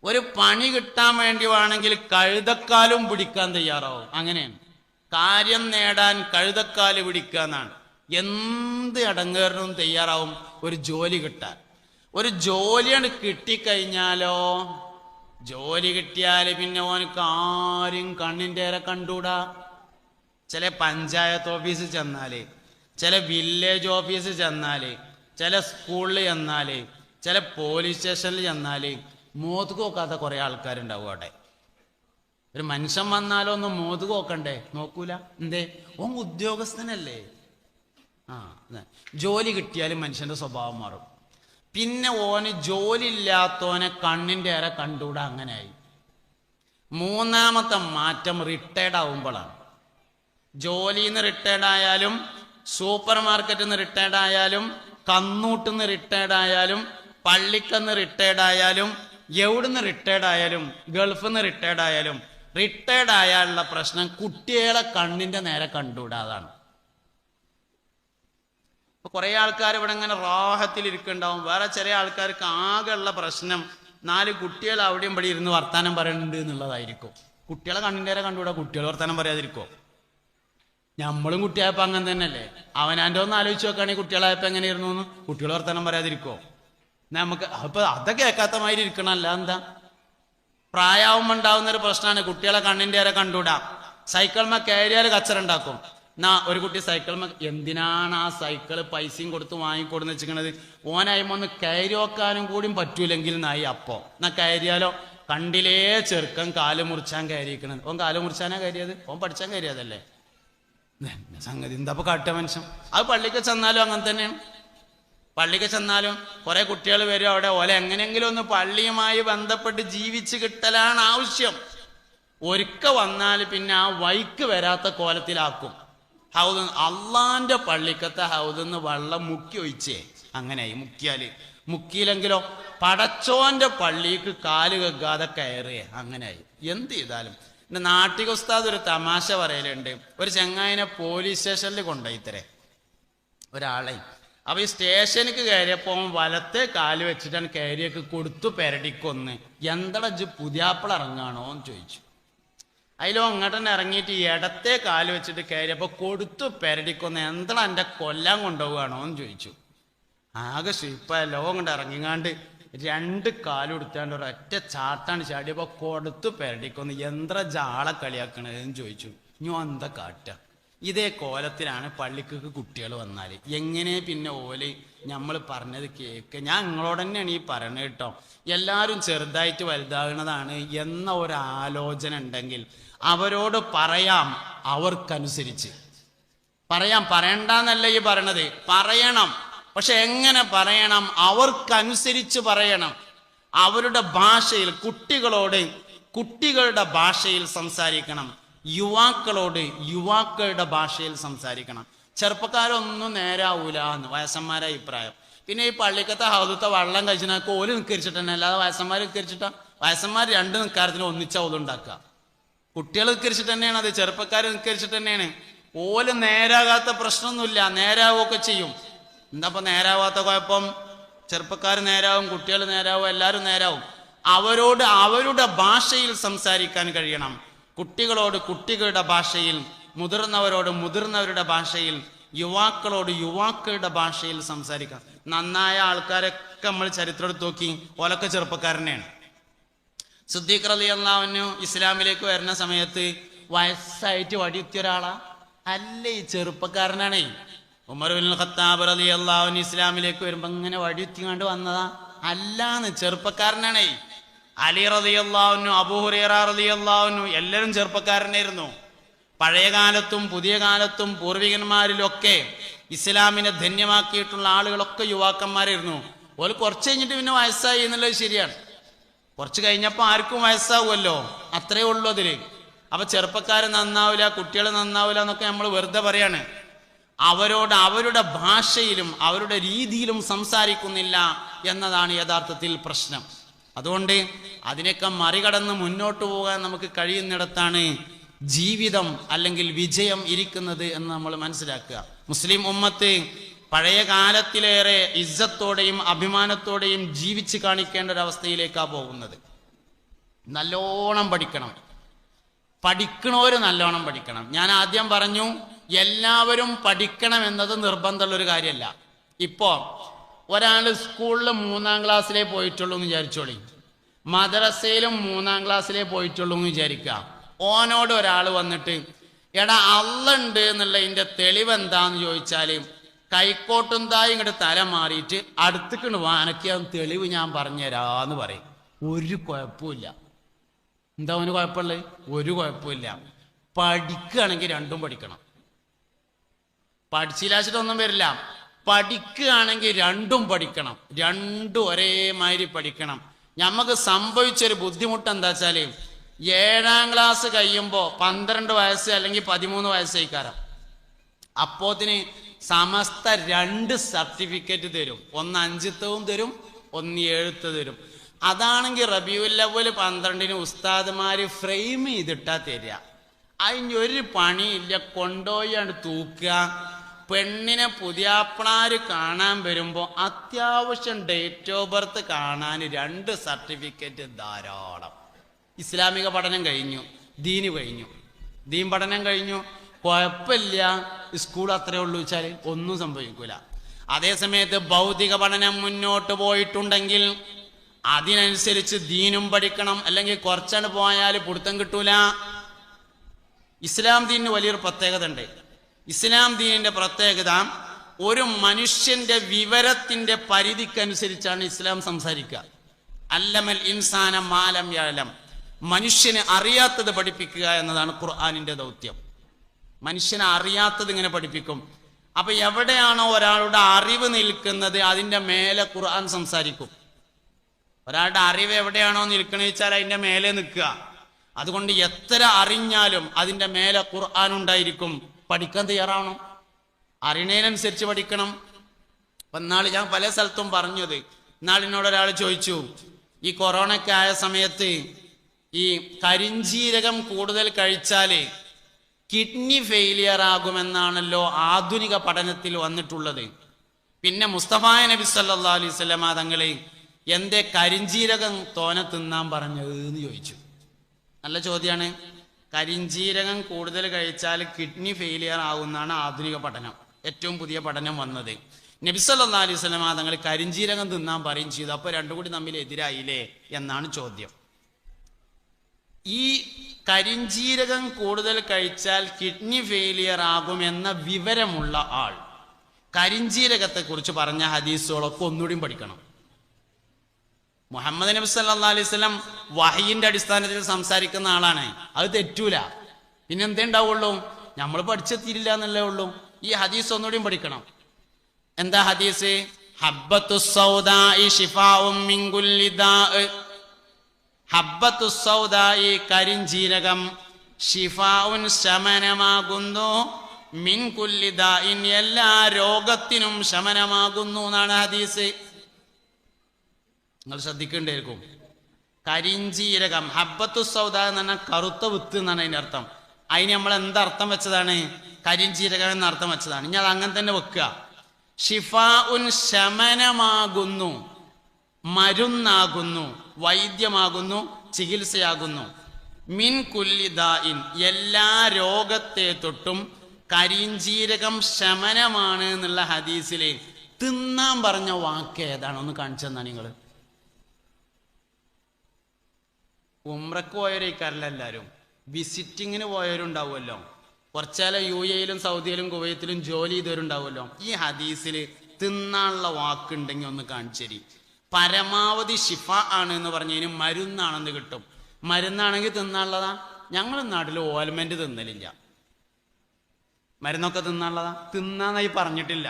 ഒരു പണി കിട്ടാൻ വേണ്ടി വേണമെങ്കിൽ കഴുതക്കാലും പിടിക്കാൻ തയ്യാറാവും. അങ്ങനെയാണ് കാര്യം നേടാൻ കഴുതക്കാല് പിടിക്കുക എന്നാണ്. എന്ത് അടങ്ങേറിനും തയ്യാറാവും ഒരു ജോലി കിട്ടാൻ. ഒരു ജോലിയാണ് കിട്ടിക്കഴിഞ്ഞാലോ, ജോലി കിട്ടിയാൽ പിന്നെ ഓനക്ക് ആരും കണ്ണിൻ്റെ ഏറെ കണ്ടൂടാ. ചില പഞ്ചായത്ത് ഓഫീസിൽ ചെന്നാല്, ചില വില്ലേജ് ഓഫീസിൽ ചെന്നാല്, ചില സ്കൂളിൽ ചെന്നാല്, ചില പോലീസ് സ്റ്റേഷനിൽ ചെന്നാല് മോതുക്ക് നോക്കാത്ത കുറെ ആൾക്കാരുണ്ടാവും അവിടെ. ഒരു മനുഷ്യൻ വന്നാലോ ഒന്ന് മോതുക്ക് നോക്കണ്ടേ? നോക്കൂല. എന്തേ? ഓൻ ഉദ്യോഗസ്ഥനല്ലേ. ജോലി കിട്ടിയാലും മനുഷ്യന്റെ സ്വഭാവം മാറും. പിന്നെ ഓന് ജോലി ഇല്ലാത്തവനെ കണ്ണിൻ്റെ ഏറെ കണ്ടൂടാ. അങ്ങനെയായി. 3ാമത്തെ മാറ്റം റിട്ടയർഡ് ആവുമ്പോഴാണ്. ജോലിയിൽ നിന്ന് റിട്ടയർഡ് ആയാലും, സൂപ്പർ മാർക്കറ്റിൽ നിന്ന് റിട്ടയർഡ് ആയാലും, കന്നൂട്ടിൽ നിന്ന് റിട്ടയർഡ് ആയാലും, പള്ളിക്കന്ന് റിട്ടയർഡ് ആയാലും, എവിടുന്ന് റിട്ടയർഡ് ആയാലും, ഗൾഫിൽ നിന്ന് റിട്ടയർഡ് ആയാലും, റിട്ടയർഡ് ആയാലുള്ള പ്രശ്നം കുട്ടികളെ കണ്ണിൻ്റെ നേരെ കണ്ടുകൂടാതാണ്. ഇപ്പൊ കുറെ ആൾക്കാർ ഇവിടെ ഇങ്ങനെ റാഹത്തിൽ ഇരിക്കുന്നുണ്ടാവും. വേറെ ചില ആൾക്കാർക്ക് ആകെയുള്ള പ്രശ്നം 4 കുട്ടികൾ അവിടെയും ഇവിടെ ഇരുന്ന് വർത്താനം പറയുന്നുണ്ട് എന്നുള്ളതായിരിക്കും. കുട്ടികളെ കണ്ണിൻ്റെ നേരെ കണ്ടുകൂടാ, കുട്ടികൾ വർത്താനം പറയാതിരിക്കോ? നമ്മളും കുട്ടിയായപ്പോ അങ്ങനെ തന്നെയല്ലേ. അവനാൻ്റെ ഒന്ന് ആലോചിച്ച് നോക്കുകയാണെങ്കിൽ കുട്ടികളായപ്പോ എങ്ങനെയായിരുന്നു എന്ന്. കുട്ടികൾ വർത്താനം പറയാതിരിക്കോ? നമുക്ക് അപ്പൊ അതൊക്കെ കേൾക്കാത്ത മാതിരി ഇരിക്കണം. അല്ല എന്താ, പ്രായമാകുമ്പോൾ ഉണ്ടാവുന്ന ഒരു പ്രശ്നമാണ് കുട്ടികളെ കണ്ണിൻ്റെ നേരെ കണ്ടുകൂടാ. സൈക്കിൾമ കയറിയാൽ കച്ചറുണ്ടാക്കും. ഒരു കുട്ടി സൈക്കിൾമ, എന്തിനാണ് ആ സൈക്കിള് പൈസയും കൊടുത്ത് വാങ്ങിക്കൊടുന്ന് വെച്ചിരിക്കണത്? ഓനായ്മ ഒന്ന് കയറി വെക്കാനും കൂടിയും പറ്റൂലെങ്കിൽ നായി അപ്പോ എന്നാ കയറിയാലോ. കണ്ടിലേ ചെറുക്കൻ കാല് മുറിച്ചാൻ കയറിയിരിക്കണത്. ഓൻ കാല് മുറിച്ചാനാ കയറിയത്? ഓൻ പഠിച്ചാൻ കയറിയതല്ലേ. സംഗതി എന്താ ഇപ്പൊ കാട്ടുക മനുഷ്യൻ? അത് പള്ളിക്ക് ചെന്നാലും അങ്ങനെ തന്നെയാണ്. പള്ളിക്ക് ചെന്നാലും കുറെ കുട്ടികൾ വരും അവിടെ. ഓലെ എങ്ങനെയെങ്കിലും ഒന്ന് പള്ളിയുമായി ബന്ധപ്പെട്ട് ജീവിച്ച് കിട്ടലാണ് ആവശ്യം. ഒരുക്ക വന്നാൽ പിന്നെ ആ വൈക്ക് വരാത്ത കോലത്തിലാക്കും. ഹൗദ്, അള്ളാന്റെ പള്ളിക്കത്തെ ഹൗദെന്ന് വെള്ളം മുക്കി ഒഴിച്ചേ. അങ്ങനെയായി. മുക്കിയില്ലെങ്കിലോ പടച്ചോന്റെ പള്ളിക്ക് കാല് കെക്കാതെ കയറിയേ. അങ്ങനെയായി. എന്ത് ചെയ്താലും. എന്റെ നാട്ടിക ഉസ്താദ് ഒരു തമാശ പറയലുണ്ട്. ഒരു ചെങ്ങായിനെ പോലീസ് സ്റ്റേഷനിൽ കൊണ്ടുപോയിത്തരേ ഒരാളെ. അപ്പൊ ഈ സ്റ്റേഷനിക്ക് കയറിയപ്പോ വലത്തെ കാല് വെച്ചിട്ടാണ് കയറിയൊക്കെ കൊടുത്തു പെരടിക്കൊന്ന്. എന്തടാ ഇജ്ജ് പുതിയാപ്പിള ഇറങ്ങാണോ എന്ന് ചോദിച്ചു. അതിലോ അങ്ങോട്ട് തന്നെ ഇറങ്ങിയിട്ട് ഇടത്തെ കാല് വെച്ചിട്ട് കയറിയപ്പോ കൊടുത്തു പെരടിക്കൊന്ന്. എന്താ എൻ്റെ കൊല്ലാൻ കൊണ്ടുപോവുകയാണോ എന്ന് ചോദിച്ചു. ആകെ ഷിപ്പല്ലോ കൊണ്ട് ഇറങ്ങിങ്ങാണ്ട് 2 കാലും എടുത്താണ്ട് ഒരൊറ്റ ചാട്ടാണ് ചാടിയപ്പോ കൊടുത്തു പെരടിക്കൊന്ന്. എന്താ ജാളെ കളിയാക്കണതെന്ന് ചോദിച്ചു. ഞാൻ എന്താ കാട്ട? ഇതേ കോലത്തിലാണ് പള്ളിക്ക് കുട്ടികൾ വന്നാൽ. എങ്ങനെ പിന്നെ ഓല് നമ്മൾ പറഞ്ഞത് കേക്ക്? ഞാൻ നിങ്ങളോട് തന്നെയാണ് ഈ പറയണത് കേട്ടോ. എല്ലാവരും ചെറുതായിട്ട് വലുതാകുന്നതാണ് എന്ന ഒരു ആലോചന ഉണ്ടെങ്കിൽ അവരോട് പറയാം, അവർക്കനുസരിച്ച് പറയാം. പറയണ്ടെന്നല്ല ഈ പറയണത്, പറയണം. പക്ഷെ എങ്ങനെ പറയണം? അവർക്കനുസരിച്ച് പറയണം. അവരുടെ ഭാഷയിൽ, കുട്ടികളുടെ ഭാഷയിൽ സംസാരിക്കണം. യുവാക്കളോട് യുവാക്കളുടെ ഭാഷയിൽ സംസാരിക്കണം. ചെറുപ്പക്കാരൊന്നും നേരാവൂല എന്ന് വയസ്സന്മാരെ അഭിപ്രായം. പിന്നെ ഈ പള്ളിക്കത്തെ ഹൗദത്തെ വെള്ളം കഴിച്ചാൽ ഓല് നിൽക്കരിച്ചിട്ട് തന്നെ, അല്ലാതെ വയസ്സന്മാർ നിൽക്കരിച്ചിട്ടാ? വയസ്സന്മാർ 2 നിൽക്കാരത്തിന് ഒന്നിച്ച ഓലുണ്ടാക്കുക. കുട്ടികൾ നിൽക്കരിച്ചിട്ട് തന്നെയാണ് അത്, ചെറുപ്പക്കാർ നിൽക്കരിച്ചിട്ട് തന്നെയാണ്. ഓല് നേരാകാത്ത പ്രശ്നമൊന്നുമില്ല, നേരാവുകയൊക്കെ ചെയ്യും. എന്താ ഇപ്പൊ നേരാവാത്ത കുഴപ്പം? ചെറുപ്പക്കാർ നേരാവും, കുട്ടികൾ നേരാവും, എല്ലാവരും നേരാവും. അവരോട് അവരുടെ ഭാഷയിൽ സംസാരിക്കാൻ കഴിയണം. കുട്ടികളോട് കുട്ടികളുടെ ഭാഷയിൽ, മുതിർന്നവരോട് മുതിർന്നവരുടെ ഭാഷയിൽ, യുവാക്കളോട് യുവാക്കളുടെ ഭാഷയിൽ സംസാരിക്കാം. നന്നായ ആൾക്കാരൊക്കെ നമ്മൾ ചരിത്രം എടുത്ത് നോക്കി, ഓലൊക്കെ ചെറുപ്പക്കാരനെയാണ്. സിദ്ദീഖ് റളിയല്ലാഹു അൻഹു ഇസ്ലാമിലേക്ക് വരുന്ന സമയത്ത് വയസ്സായിട്ട് വടിയുത്തിയ ഒരാളാ അല്ല, ഈ ചെറുപ്പക്കാരനാണേ. ഉമർ ഇബ്നുൽ ഖത്താബ് റളിയല്ലാഹു അൻഹു ഇസ്ലാമിലേക്ക് വരുമ്പോ ഇങ്ങനെ വടിയുത്തിങ്ങാണ്ട് വന്നതാ അല്ലാന്ന്, ചെറുപ്പക്കാരനാണേ. അലി റളിയല്ലാഹു അൻഹു, അബൂ ഹുറൈറ റളിയല്ലാഹു അൻഹു എല്ലാവരും ചെറുപ്പക്കാരനായിരുന്നു. പഴയ കാലത്തും പുതിയ കാലത്തും പൂർവികന്മാരിലൊക്കെ ഇസ്ലാമിനെ ധന്യമാക്കിയിട്ടുള്ള ആളുകളൊക്കെ യുവാക്കന്മാരായിരുന്നു. ഓല് കുറച്ച് കഴിഞ്ഞിട്ട് പിന്നെ വയസ്സായി എന്നുള്ളത് ശരിയാണ്. കുറച്ച് കഴിഞ്ഞപ്പോൾ ആർക്കും വയസ്സാവുമല്ലോ, അത്രേ ഉള്ളൂ അതിൽ. അപ്പൊ ചെറുപ്പക്കാർ നന്നാവില്ല, കുട്ടികൾ നന്നാവില്ല എന്നൊക്കെ നമ്മൾ വെറുതെ പറയാണ്. അവരോട് അവരുടെ ഭാഷയിലും അവരുടെ രീതിയിലും സംസാരിക്കുന്നില്ല എന്നതാണ് യഥാർത്ഥത്തിൽ പ്രശ്നം. അതുകൊണ്ട് അതിനൊക്കെ മറികടന്ന് മുന്നോട്ട് പോകാൻ നമുക്ക് കഴിയുന്നിടത്താണ് ജീവിതം അല്ലെങ്കിൽ വിജയം ഇരിക്കുന്നത് എന്ന് നമ്മൾ മനസ്സിലാക്കുക. മുസ്ലിം ഉമ്മത്ത് പഴയ കാലത്തിലേറെ ഇസ്സത്തോടെയും അഭിമാനത്തോടെയും ജീവിച്ച് കാണിക്കേണ്ട ഒരവസ്ഥയിലേക്കാണ് പോകുന്നത്. നല്ലോണം പഠിക്കണം, പഠിക്കണവര് നല്ലോണം പഠിക്കണം. ഞാൻ ആദ്യം പറഞ്ഞു, എല്ലാവരും പഠിക്കണം എന്നത് നിർബന്ധമുള്ളൊരു കാര്യമല്ല. ഇപ്പോൾ ഒരാൾ സ്കൂളിൽ 3-ാം ക്ലാസ്സിലേ പോയിട്ടുള്ളൂ എന്ന് വിചാരിച്ചോളി, മദ്രസയിലും 3-ാം ക്ലാസ്സിലേ പോയിട്ടുള്ളൂ എന്ന് വിചാരിക്കുക. ഓനോട് ഒരാൾ വന്നിട്ട് എടാ അള്ളുണ്ട് എന്നുള്ളതിൻ്റെ തെളിവ് എന്താന്ന് ചോദിച്ചാൽ കൈക്കോട്ടും തായും ഇങ്ങോട്ട് തല മാറിയിട്ട് അടുത്തേക്ക് വാനയ്ക്ക് തെളിവ് ഞാൻ പറഞ്ഞുതരാന്ന് പറയും. ഒരു കുഴപ്പമില്ല. എന്താ അവന് കുഴപ്പമുള്ളത്? ഒരു കുഴപ്പമില്ല. പഠിക്കുകയാണെങ്കിൽ രണ്ടും പഠിക്കണം. പഠിച്ചില്ലാച്ചിട്ടൊന്നും വരില്ല. പഠിക്കുകയാണെങ്കിൽ രണ്ടും പഠിക്കണം, രണ്ടും ഒരേമാതിരി പഠിക്കണം. നമുക്ക് സംഭവിച്ചൊരു ബുദ്ധിമുട്ട് എന്താ വെച്ചാൽ 7-ാം ക്ലാസ് കഴിയുമ്പോൾ 12 വയസ്സ് അല്ലെങ്കിൽ 13 വയസ്സായിക്കാരം. അപ്പോത്തിന് സമസ്ത 2 സർട്ടിഫിക്കറ്റ് തരും. ഒന്ന് 5ത്തവും തരും, ഒന്ന് 7ത്തെ തരും. അതാണെങ്കിൽ റബീഉൽ അവ്വൽ 12-ന് ഉസ്താദ്മാര് ഫ്രെയിം ചെയ്തിട്ടാ തരിക. അതിനൊരു പണിയില്ല, കൊണ്ടുപോയാണ് തൂക്കുക. പെണ്ണിനെ പുതിയാപ്പിളാര് കാണാൻ വരുമ്പോൾ അത്യാവശ്യം ഡേറ്റ് ഓഫ് ബർത്ത് കാണാൻ 2 സർട്ടിഫിക്കറ്റ് ധാരാളം. ഇസ്ലാമിക പഠനം കഴിഞ്ഞു, ദീന് കഴിഞ്ഞു, ദീൻ പഠനം കഴിഞ്ഞു, കുഴപ്പമില്ല, സ്കൂൾ അത്രേ ഉള്ളൂ വെച്ചാൽ ഒന്നും സംഭവിക്കൂല. അതേസമയത്ത് ഭൗതിക പഠനം മുന്നോട്ട് പോയിട്ടുണ്ടെങ്കിൽ അതിനനുസരിച്ച് ദീനും പഠിക്കണം, അല്ലെങ്കിൽ കുറച്ചാണ് പോയാൽ പിടുത്തം കിട്ടൂല. ഇസ്ലാം ദീനിന് വലിയൊരു പ്രത്യേകത ഉണ്ട്. ഇസ്ലാം ദീനിന്റെ പ്രത്യേകത, ഒരു മനുഷ്യന്റെ വിവരത്തിന്റെ പരിധിക്കനുസരിച്ചാണ് ഇസ്ലാം സംസാരിക്കുക. അല്ലമൽ ഇൻസാന മാലം യഅലം, മനുഷ്യനെ അറിയാത്തത് പഠിപ്പിക്കുക എന്നതാണ് ഖുർആനിന്റെ ദൗത്യം. മനുഷ്യനെ അറിയാത്തത് ഇങ്ങനെ പഠിപ്പിക്കും. അപ്പൊ എവിടെയാണോ ഒരാളുടെ അറിവ് നിൽക്കുന്നത് അതിന്റെ മേലെ ഖുർആൻ സംസാരിക്കും. ഒരാളുടെ അറിവ് എവിടെയാണോ നിൽക്കണമെന്ന് വെച്ചാൽ അതിന്റെ മേലെ നിൽക്കുക. അതുകൊണ്ട് എത്ര അറിഞ്ഞാലും അതിന്റെ മേലെ ഖുർആൻ ഉണ്ടായിരിക്കും. പഠിക്കാൻ തയ്യാറാവണം, അറിയണതിനനുസരിച്ച് പഠിക്കണം. അപ്പൊ ഇന്നാള് ഞാൻ പല സ്ഥലത്തും പറഞ്ഞത്, ഇന്നാളിനോട് ഒരാൾ ചോദിച്ചു, ഈ കൊറോണയ്ക്ക് ആയ സമയത്ത് ഈ കരിഞ്ജീരകം കൂടുതൽ കഴിച്ചാല് കിഡ്നി ഫെയിലിയർ ആകുമെന്നാണല്ലോ ആധുനിക പഠനത്തിൽ വന്നിട്ടുള്ളത്. പിന്നെ മുസ്തഫായ നബി സല്ലല്ലാഹു അലൈഹി വസല്ലമ തങ്ങളെ എന്തേ കരിഞ്ജീരകം തോനെ തിന്നാൻ പറഞ്ഞത് എന്ന് ചോദിച്ചു. നല്ല ചോദ്യമാണ്. കരിഞ്ജീരകം കൂടുതൽ കഴിച്ചാൽ കിഡ്നി ഫെയിലിയർ ആകുമെന്നാണ് ആധുനിക പഠനം, ഏറ്റവും പുതിയ പഠനം വന്നത്. നബി സല്ലല്ലാഹു അലൈഹി വസല്ലമ തങ്ങൾ കരിഞ്ജീരകം തിന്നാൻ പറയും ചെയ്തു. അപ്പൊ രണ്ടും കൂടി തമ്മിൽ എതിരായില്ലേ എന്നാണ് ചോദ്യം. ഈ കരിഞ്ജീരകം കൂടുതൽ കഴിച്ചാൽ കിഡ്നി ഫെയിലിയർ ആകുമെന്ന വിവരമുള്ള ആൾ കരിഞ്ജീരകത്തെ കുറിച്ച് പറഞ്ഞ ഹദീസുകളൊക്കെ ഒന്നുകൂടിയും പഠിക്കണം. മുഹമ്മദ് നബി സല്ലല്ലാഹു അലൈഹി വസല്ലം വഹയിന്റെ അടിസ്ഥാനത്തിൽ സംസാരിക്കുന്ന ആളാണ്, അത് തെറ്റൂല. പിന്നെ എന്തേ ഉണ്ടാവുള്ളൂ? നമ്മൾ പഠിച്ചെത്തിയില്ല എന്നല്ലേ ഉള്ളൂ. ഈ ഹദീസ് ഒന്നുകൂടിയും പഠിക്കണം. എന്താ ഹദീസ്? ഹബ്ബത്തുസ് സൗദാഇ ശിഫാഉം മിൻ കുല്ലി ദാഇ, ഹബ്ബത്തുസ് സൗദാഇ കരിഞ്ജീരകം, ശിഫാഉൻ ശമനമാകുന്നു, മിൻ കുല്ലി ദാഇൻ എല്ലാ രോഗത്തിനും ശമനമാകുന്നു എന്നാണ് ഹദീസ്. നിങ്ങൾ ശ്രദ്ധിക്കേണ്ടായിരിക്കും. കരിഞ്ജീരകം, ഹബ്ബത്തുസ് സൗദ എന്ന് പറഞ്ഞാൽ കറുത്ത വിത്ത് എന്നാണ് അതിൻ്റെ അർത്ഥം. അതിന് നമ്മൾ എന്തർത്ഥം വെച്ചതാണ്? കരിഞ്ജീരകം എന്ന അർത്ഥം വെച്ചതാണ്. ഇനി അത് അങ്ങനെ തന്നെ വെക്കുക. ഷിഫാഉൻ ശമനമാകുന്നു, മരുന്നാകുന്നു, വൈദ്യമാകുന്നു, ചികിത്സയാകുന്നു. മിൻ കുല്ലി ദാഇൻ എല്ലാ രോഗത്തെ തൊട്ടും കരിഞ്ചീരകം ശമനമാണ് എന്നുള്ള ഹദീസില് തിന്നാൻ പറഞ്ഞ വാക്ക് ഏതാണ്? ഒന്ന് കാണിച്ചെന്നാ നിങ്ങൾ. ഉംറക്ക് പോയവരേക്കാരല്ല എല്ലാവരും, വിസിറ്റിങ്ങിന് പോയവരുണ്ടാവുമല്ലോ, കുറച്ചാലും UAE-യിലും സൗദിയിലും കുവൈത്തിലും ജോലി ചെയ്തവരുണ്ടാവുമല്ലോ. ഈ ഹദീസിൽ തിന്നാനുള്ള വാക്കുണ്ടെങ്കിൽ ഒന്ന് കാണിച്ചേരി. പരമാവധി ഷിഫ ആണ് എന്ന് പറഞ്ഞതിന് മരുന്നാണെന്ന് കിട്ടും. മരുന്നാണെങ്കിൽ തിന്നാനുള്ളതാ. ഞങ്ങൾ നാട്ടിൽ ഓയിൽമെന്റ് തിന്നലില്ല, മരുന്നൊക്കെ തിന്നാനുള്ളതാ. തിന്നാന്നായി പറഞ്ഞിട്ടില്ല.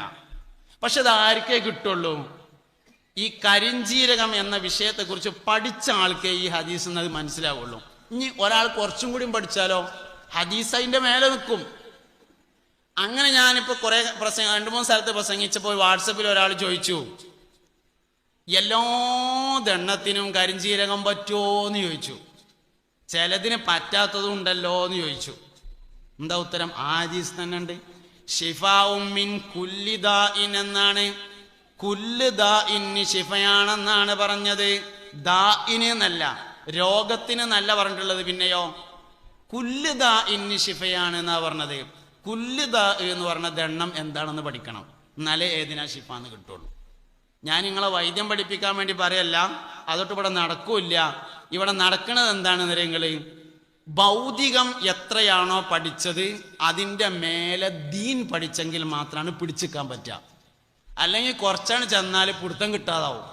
പക്ഷെ അത് ആർക്കേ കിട്ടുള്ളൂ? ഈ കരിഞ്ചീരകം എന്ന വിഷയത്തെക്കുറിച്ച് പഠിച്ച ആൾക്കേ ഈ ഹദീസ് അത് മനസ്സിലാവുള്ളൂ. ഇനി ഒരാൾ കുറച്ചും കൂടിയും പഠിച്ചാലോ ഹദീസ് അതിൻ്റെ മേലെ നിൽക്കും. അങ്ങനെ ഞാനിപ്പോൾ കുറേ 2-3 സ്ഥലത്ത് പ്രസംഗിച്ചപ്പോൾ വാട്സപ്പിൽ ഒരാൾ ചോദിച്ചു, എല്ലാ ദണ്ണത്തിനും കരിഞ്ചീരകം പറ്റുമോ എന്ന് ചോദിച്ചു. ചിലതിന് പറ്റാത്തതും ഉണ്ടല്ലോ എന്ന് ചോദിച്ചു. എന്താ ഉത്തരം? ആ ഹദീസ് തന്നെ ഉണ്ട്. ഷിഫാഉം മിൻ കുല്ലി ദാഇൻ എന്നാണ്. കുല്ല് ദാഇന് ഷിഫയാണെന്നാണ് പറഞ്ഞത്. ദാഇന് എന്നല്ല, രോഗത്തിന് നല്ല പറഞ്ഞിട്ടുള്ളത്. പിന്നെയോ കുല്ല് ദാഇന് ഷിഫയാണ് എന്നാ പറഞ്ഞത്. കുല്ല് ദാ എന്ന് പറഞ്ഞ ദണ്ണം എന്താണെന്ന് പഠിക്കണം, എന്നാലേ ഏതിനാ ഷിഫ എന്ന് കിട്ടുള്ളൂ. ഞാൻ നിങ്ങളെ വൈദ്യം പഠിപ്പിക്കാൻ വേണ്ടി പറയല്ല, അതൊട്ട് ഇവിടെ നടക്കൂല്ല. ഇവിടെ നടക്കുന്നത് എന്താണെന്ന് നിങ്ങൾ ഭൗതികം എത്രയാണോ പഠിച്ചത് അതിൻ്റെ മേലെ ദീൻ പഠിച്ചെങ്കിൽ മാത്രമാണ് പിടിച്ചിക്കാൻ പറ്റുക. അല്ലെങ്കിൽ കുറച്ചാണ് ചെന്നാൽ പിടുത്തം കിട്ടാതാവും.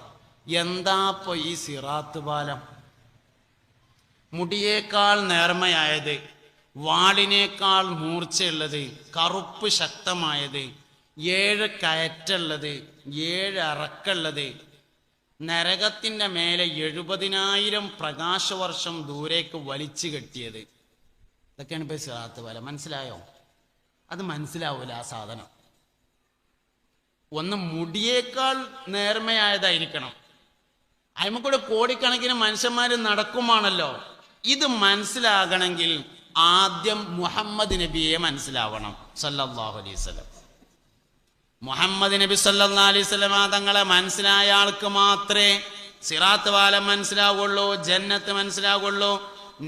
എന്താ ഇപ്പോൾ ഈ സിറാത്ത് പാലം? മുടിയേക്കാൾ നേർമയായത്, വാളിനേക്കാൾ മൂർച്ചയുള്ളത്, കറുപ്പ് ശക്തമായത്, 7 കയറ്റുള്ളത്, 7 ഇറക്കുള്ളത്, നരകത്തിൻ്റെ മേലെ 70,000 പ്രകാശവർഷം ദൂരേക്ക് വലിച്ചു കെട്ടിയത്. ഇതൊക്കെയാണ് ഇപ്പോൾ സിറാത്ത് പാലം. മനസ്സിലായോ? അത് മനസ്സിലാവൂല ആ സാധനം. ഒന്ന് മുടിയേക്കാൾ നേർമയായതായിരിക്കണം. അതിമക്കൂടെ കോടിക്കണക്കിന് മനുഷ്യന്മാർ നടക്കുമാണല്ലോ. ഇത് മനസ്സിലാകണമെങ്കിൽ ആദ്യം മുഹമ്മദ് നബിയെ മനസ്സിലാവണം, സല്ലല്ലാഹു അലൈഹി വസല്ലം. മുഹമ്മദ് നബി സല്ലല്ലാഹു അലൈഹി വസല്ലം തങ്ങളെ മനസ്സിലായ ആൾക്ക് മാത്രമേ സിറാത്ത് പാലം മനസ്സിലാവുള്ളൂ, ജന്നത്ത് മനസ്സിലാവുള്ളൂ,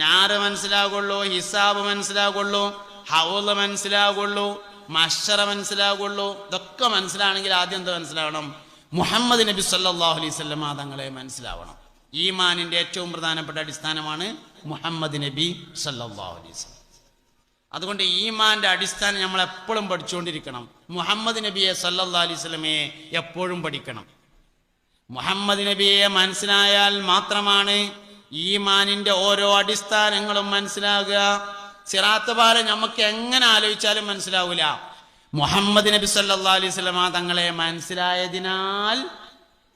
നാറ് മനസ്സിലാവുള്ളൂ, ഹിസാബ് മനസ്സിലാവുള്ളൂ, ഹൗള് മനസ്സിലാവുള്ളൂ, മഹ്ശറ മനസ്സിലാവുള്ളൂ. ഇതൊക്കെ മനസ്സിലാണെങ്കിൽ ആദ്യം എന്താ മനസ്സിലാവണം? മുഹമ്മദ് നബി സല്ലല്ലാഹു അലൈഹി വസല്ലം തങ്ങളെ മനസ്സിലാവണം. ഈമാനിന്റെ ഏറ്റവും പ്രധാനപ്പെട്ട അടിസ്ഥാനമാണ് മുഹമ്മദ് നബി സല്ലല്ലാഹു അലൈഹി വസല്ലം. അതുകൊണ്ട് ഈമാന്റെ അടിസ്ഥാനം നമ്മൾ എപ്പോഴും പഠിച്ചുകൊണ്ടിരിക്കണം. മുഹമ്മദ് നബിയെ സല്ലല്ലാഹു അലൈഹി വസല്ലമയെ എപ്പോഴും പഠിക്കണം. മുഹമ്മദ് നബിയെ മനസ്സിലായാൽ മാത്രമാണ് ഈമാനിന്റെ ഓരോ അടിസ്ഥാനങ്ങളും മനസ്സിലാകുക. സിറാത്ത് പാലം നമുക്ക് എങ്ങനെ ആലോചിച്ചാലും മനസ്സിലാവൂല. മുഹമ്മദ് നബി സല്ലല്ലാഹു അലൈഹി വസല്ലം തങ്ങളെ മനസ്സിലായതിനാൽ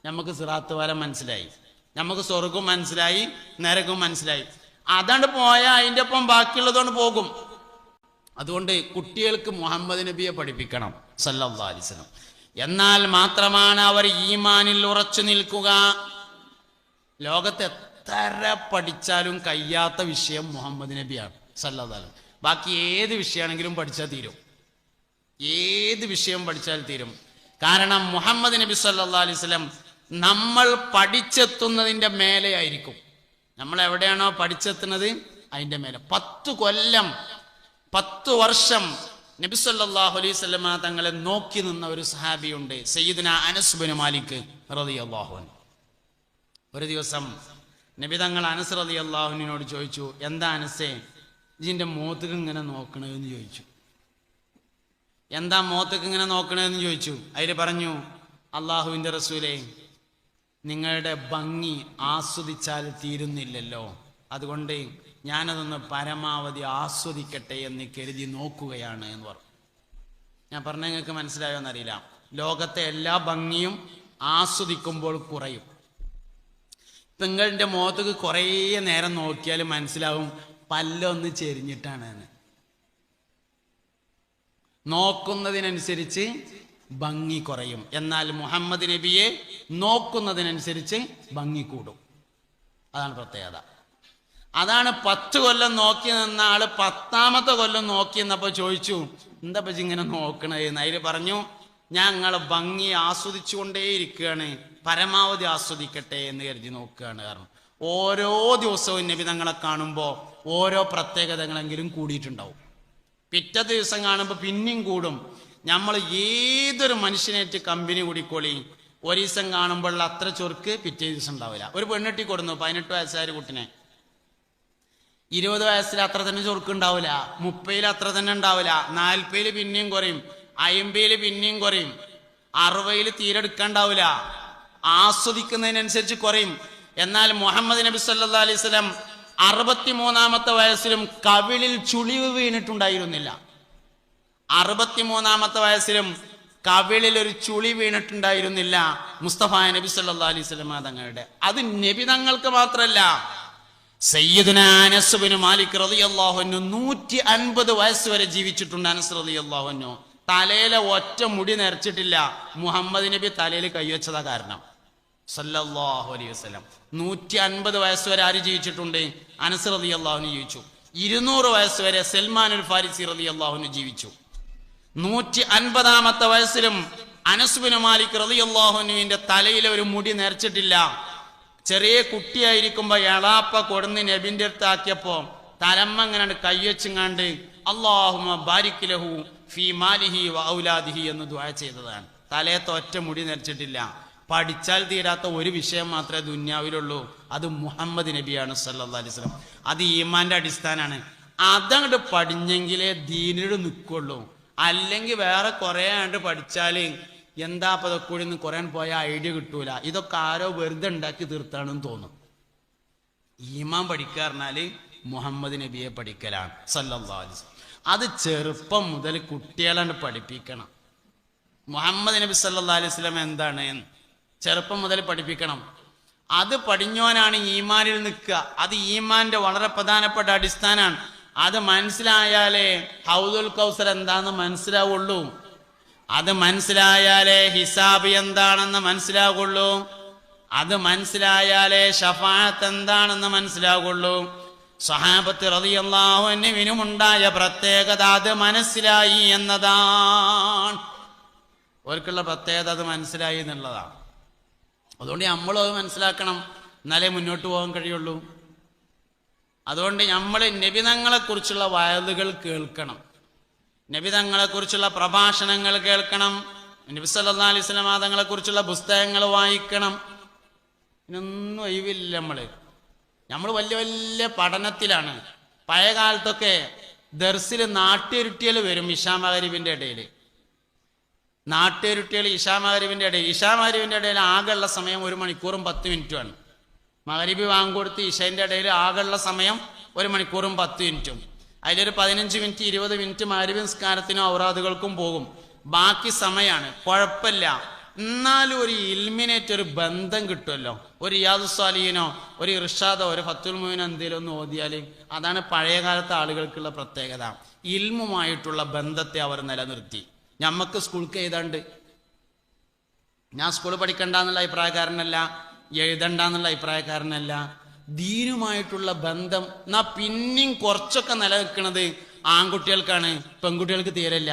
നമുക്ക് സിറാത്ത് പാലം മനസ്സിലായി, നമുക്ക് സ്വർഗം മനസ്സിലായി, നരകം മനസ്സിലായി. അതാണ്ട് പോയാൽ അതിൻ്റെ ഒപ്പം ബാക്കിയുള്ളതുകൊണ്ട് പോകും. അതുകൊണ്ട് കുട്ടികൾക്ക് മുഹമ്മദ് നബിയെ പഠിപ്പിക്കണം സല്ലല്ലാഹു അലൈഹി വസല്ലം. എന്നാൽ മാത്രമാണ് അവർ ഈമാനിൽ ഉറച്ചു നിൽക്കുക. ലോകത്ത് എത്ര പഠിച്ചാലും കഴിയാത്ത വിഷയം മുഹമ്മദ് നബിയാണ് സല്ലല്ലാഹു അലൈഹി വസല്ലം. ബാക്കി ഏത് വിഷയമാണെങ്കിലും പഠിച്ചാൽ തീരും, ഏത് വിഷയം പഠിച്ചാൽ തീരും. കാരണം മുഹമ്മദ് നബി സല്ലല്ലാഹു അലൈഹി വസല്ലം നമ്മൾ പഠിച്ചെത്തുന്നതിൻ്റെ മേലെ ആയിരിക്കും. നമ്മൾ എവിടെയാണോ പഠിച്ചെത്തുന്നത് അതിൻ്റെ മേലെ. 10 കൊല്ലം 10 വർഷം നബി സല്ലല്ലാഹു അലൈഹി വസല്ലം തങ്ങളെ നോക്കി നിന്ന ഒരു സഹാബിയുണ്ട്, സയ്യിദുനാ അനസ് ബിൻ മാലിക് റളിയല്ലാഹു അൻഹു. ഒരു ദിവസം നബി തങ്ങൾ അനസ് റളിയല്ലാഹു അൻഹുവിനോട് ചോദിച്ചു, എന്താ അനസേ ഇതിൻ്റെ മുഖത്തേക്ക് ഇങ്ങനെ നോക്കണതെന്ന് ചോദിച്ചു. എന്താ മുഖത്തേക്ക് ഇങ്ങനെ നോക്കണതെന്ന് ചോദിച്ചു. അതിൽ പറഞ്ഞു, അള്ളാഹുവിൻ്റെ റസൂലേ, നിങ്ങളുടെ ഭംഗി ആസ്വദിച്ചാൽ തീരുന്നില്ലല്ലോ, അതുകൊണ്ട് ഞാനതൊന്ന് പരമാവധി ആസ്വദിക്കട്ടെ എന്ന് കരുതി നോക്കുകയാണ് എന്ന് പറഞ്ഞു. ഞാൻ പറഞ്ഞ നിങ്ങൾക്ക് മനസ്സിലായോ എന്നറിയില്ല. ലോകത്തെ എല്ലാ ഭംഗിയും ആസ്വദിക്കുമ്പോൾ കുറയും. നിങ്ങളുടെ മുഖത്തേക്ക് കുറേ നേരം നോക്കിയാൽ മനസ്സിലാവും പല്ലൊന്ന് ചെരിഞ്ഞിട്ടാണ് എന്ന്. നോക്കുന്നതിനനുസരിച്ച് ഭംഗി കുറയും. എന്നാൽ മുഹമ്മദ് നബിയെ നോക്കുന്നതിനനുസരിച്ച് ഭംഗി കൂടും. അതാണ് പ്രത്യേകത. അതാണ് 10 കൊല്ലം നോക്കി നിന്ന ആള് 10ാമത്തെ കൊല്ലം നോക്കി നിന്നപ്പോൾ ചോദിച്ചു, എന്താ പറ്റി ഇങ്ങനെ നോക്കണത്? അതിൽ പറഞ്ഞു, ഞങ്ങൾ ഭംഗി ആസ്വദിച്ചുകൊണ്ടേയിരിക്കുകയാണ്, പരമാവധി ആസ്വദിക്കട്ടെ എന്ന് കരുതി നോക്കുകയാണ്. കാരണം ഓരോ ദിവസവും നബി തങ്ങളെ കാണുമ്പോൾ ഓരോ പ്രത്യേകതകളെങ്കിലും കൂടിയിട്ടുണ്ടാവും. പിറ്റേ ദിവസം കാണുമ്പോൾ പിന്നെയും കൂടും. നമ്മൾ ഏതൊരു മനുഷ്യനായിട്ട് കമ്പനി കൂടിക്കോളി, ഒരു ദിവസം കാണുമ്പോൾ അത്ര ചൊർക്ക് പിറ്റേ ദിവസം ഉണ്ടാവില്ല. ഒരു പെണ്ണെട്ടി കൊടുന്നു 18 വയസ്സായ കുട്ടിനെ, 20 വയസ്സിൽ അത്ര തന്നെ ചൊർക്ക് ഉണ്ടാവില്ല, 30 അത്ര തന്നെ ഉണ്ടാവില്ല, 40 പിന്നെയും കുറയും, 50 പിന്നെയും കുറയും, 60 തീരെ എടുക്കാണ്ടാവില്ല. ആസ്വദിക്കുന്നതിനനുസരിച്ച് കുറയും. എന്നാൽ മുഹമ്മദ് നബി സല്ലല്ലാഹു അലൈഹി വസല്ലം 63-ാമത്തെ വയസ്സിലും കവിളിൽ ചുളിവ് വീണിട്ടുണ്ടായിരുന്നില്ല. 63-ാമത്തെ വയസ്സിലും കവിളിൽ ഒരു ചുളി വീണിട്ടുണ്ടായിരുന്നില്ല മുസ്തഫ നബി സല്ലല്ലാഹു അലൈഹി വസല്ലം തങ്ങളുടെ. അത് നബി തങ്ങൾക്ക് മാത്രമല്ല, സയ്യിദുനാ അനസ് ഇബ്നു മാലിക് റളിയല്ലാഹു അൻഹു 150 വയസ്സ് വരെ ജീവിച്ചിട്ടുണ്ട്. അനസ് റളിയല്ലാഹു അൻഹു തലയിലെ ഒറ്റ മുടി നരച്ചിട്ടില്ല. മുഹമ്മദ് നബി തലയിൽ കൈവച്ചതാ കാരണം. സല്ലല്ലാഹു അലൈഹി വസല്ലം 150 വയസ്സ് വരെ ആര് ജീവിച്ചിട്ടുണ്ട്? അനസ് റളിയല്ലാഹു അൻഹു ജീവിച്ചു. 200 വയസ്സ് വരെ സൽമാനുൽ ഫാരിസി റളിയല്ലാഹു അൻഹു ജീവിച്ചു. 150-ാമത്തെ വയസ്സിലും അനസ് ഇബ്നു മാലിക് റളിയല്ലാഹു അൻഹുവിന്റെ തലയിലെ ഒരു മുടി നരച്ചിട്ടില്ല. ചെറിയ കുട്ടിയായിരിക്കുമ്പോ എളാപ്പ കൊടുന്ന് നബിന്റെ അടുത്താക്കിയപ്പോ തലമ്മ ഇങ്ങനെ കൈവച്ചുങ്ങാണ്ട് അല്ലാഹുമ്മ ബാരിക് ലഹു ഫീ മാലിഹി വ ഔലാദിഹി എന്ന് ദുആ ചെയ്തതാണ്. തലയത്തെ ഒറ്റ മുടി നരച്ചിട്ടില്ല. പഠിച്ചാൽ തീരാത്ത ഒരു വിഷയം മാത്രമേ ദുന്യാവിലുള്ളൂ, അത് മുഹമ്മദ് നബിയാണ് സല്ലല്ലാഹു അലൈഹി വസല്ലം. അത് ഈമാന്റെ അടിസ്ഥാനാണ്. അതങ്ങോട്ട് പഠിഞ്ഞെങ്കിലേ ദീനിൽ നിൽക്കുള്ളൂ. അല്ലെങ്കിൽ വേറെ കുറെ ആണ്ട് പഠിച്ചാല് എന്താ അപ്പൊ ഇതൊക്കെ കൂടി ഒന്ന് കുറയാൻ പോയ ഐഡിയ കിട്ടൂല. ഇതൊക്കെ ആരോ വെറുതെ ഉണ്ടാക്കി തീർത്താണെന്ന് തോന്നും. ഈമാൻ പഠിക്കാറിഞ്ഞാല് മുഹമ്മദ് നബിയെ പഠിക്കലാണ് സല്ലല്ലാഹു അലൈഹി വസല്ലം. അത് ചെറുപ്പം മുതൽ കുട്ടികളാണ്ട് പഠിപ്പിക്കണം. മുഹമ്മദ് നബി സല്ലല്ലാഹു അലൈഹി വസല്ലം എന്താണ് ചെറുപ്പം മുതൽ പഠിപ്പിക്കണം. അത് പഠിഞ്ഞോനാണ് ഈമാനിൽ നിൽക്കുക. അത് ഈമാന്റെ വളരെ പ്രധാനപ്പെട്ട അടിസ്ഥാനമാണ്. അത് മനസ്സിലായാലേ ഹൗദുൽ കൗസർ എന്താണെന്ന് മനസ്സിലാവുള്ളൂ. അത് മനസ്സിലായാലേ ഹിസാബ് എന്താണെന്ന് മനസ്സിലാവുള്ളൂ. അത് മനസ്സിലായാലേ ഷഫാഅത്ത് എന്താണെന്ന് മനസ്സിലാവുള്ളൂ. സ്വഹാബത്ത് റളിയല്ലാഹു അൻഹുവിനും ഉണ്ടായ പ്രത്യേകത അത് മനസ്സിലായി എന്നതാണ്. അവർക്കുള്ള പ്രത്യേകത അത് മനസ്സിലായി എന്നുള്ളതാണ്. അതുകൊണ്ട് നമ്മളും അത് മനസ്സിലാക്കണം, എന്നാലേ മുന്നോട്ട് പോകാൻ കഴിയുള്ളൂ. അതുകൊണ്ട് നമ്മൾ നബിതങ്ങളെ കുറിച്ചുള്ള വയലുകൾ കേൾക്കണം, നബിതങ്ങളെ കുറിച്ചുള്ള പ്രഭാഷണങ്ങൾ കേൾക്കണം, നബി സല്ലല്ലാഹു അലൈഹി വസല്ലം തങ്ങളെ കുറിച്ചുള്ള പുസ്തകങ്ങൾ വായിക്കണം. ഇതിനൊന്നും ഒഴിവില്ല. നമ്മൾ വലിയ വലിയ പഠനത്തിലാണ്. പഴയ കാലത്തൊക്കെ ദർസിൽ നാട്ടുരുട്ടികൾ വരും. ഇശാ മഗ്‌രിബിന്റെ ഇടയിൽ നാട്ടുരുട്ടികൾ ഇശാ മഗ്‌രിബിന്റെ ഇടയിൽ ആകെയുള്ള സമയം 1 മണിക്കൂറും 10 മിനിറ്റുമാണ്. മഗ്‌രിബ് വാങ്ക് കൊടുത്ത് ഇശാന്റെ ഇടയിൽ ആകെയുള്ള സമയം 1 മണിക്കൂറും 10 മിനിറ്റും. അതിലൊരു 15 മിനിറ്റ് 20 മിനിറ്റ് മഗ്‌രിബ് നിസ്കാരത്തിനും ഔറാദുകൾക്കും പോകും. ബാക്കി സമയമാണ്. കുഴപ്പമില്ല. എന്നാലും ഒരു ഇൽമിനേറ്റ് ഒരു ബന്ധം കിട്ടുമല്ലോ. ഒരു റിയാദുസ് സാലിഹീനോ ഒരു ഇർഷാദോ ഒരു ഫത്തുൽ മുഈനോ എന്തെങ്കിലും ഒന്ന് ഓതിയാൽ അതാണ് പഴയകാലത്തെ ആളുകൾക്കുള്ള പ്രത്യേകത. ഇൽമുമായിട്ടുള്ള ബന്ധത്തെ അവർ നിലനിർത്തി. ഞമ്മക്ക് സ്കൂൾക്ക് എഴുതാണ്ട്, ഞാൻ സ്കൂൾ പഠിക്കണ്ടെന്നുള്ള അഭിപ്രായക്കാരനല്ല, എഴുതണ്ടെന്നുള്ള അഭിപ്രായക്കാരനല്ല. ദീനുമായിട്ടുള്ള ബന്ധം എന്നാ പിന്നെയും കുറച്ചൊക്കെ നിലനിൽക്കുന്നത് ആൺകുട്ടികൾക്കാണ്. പെൺകുട്ടികൾക്ക് തീരല്ല.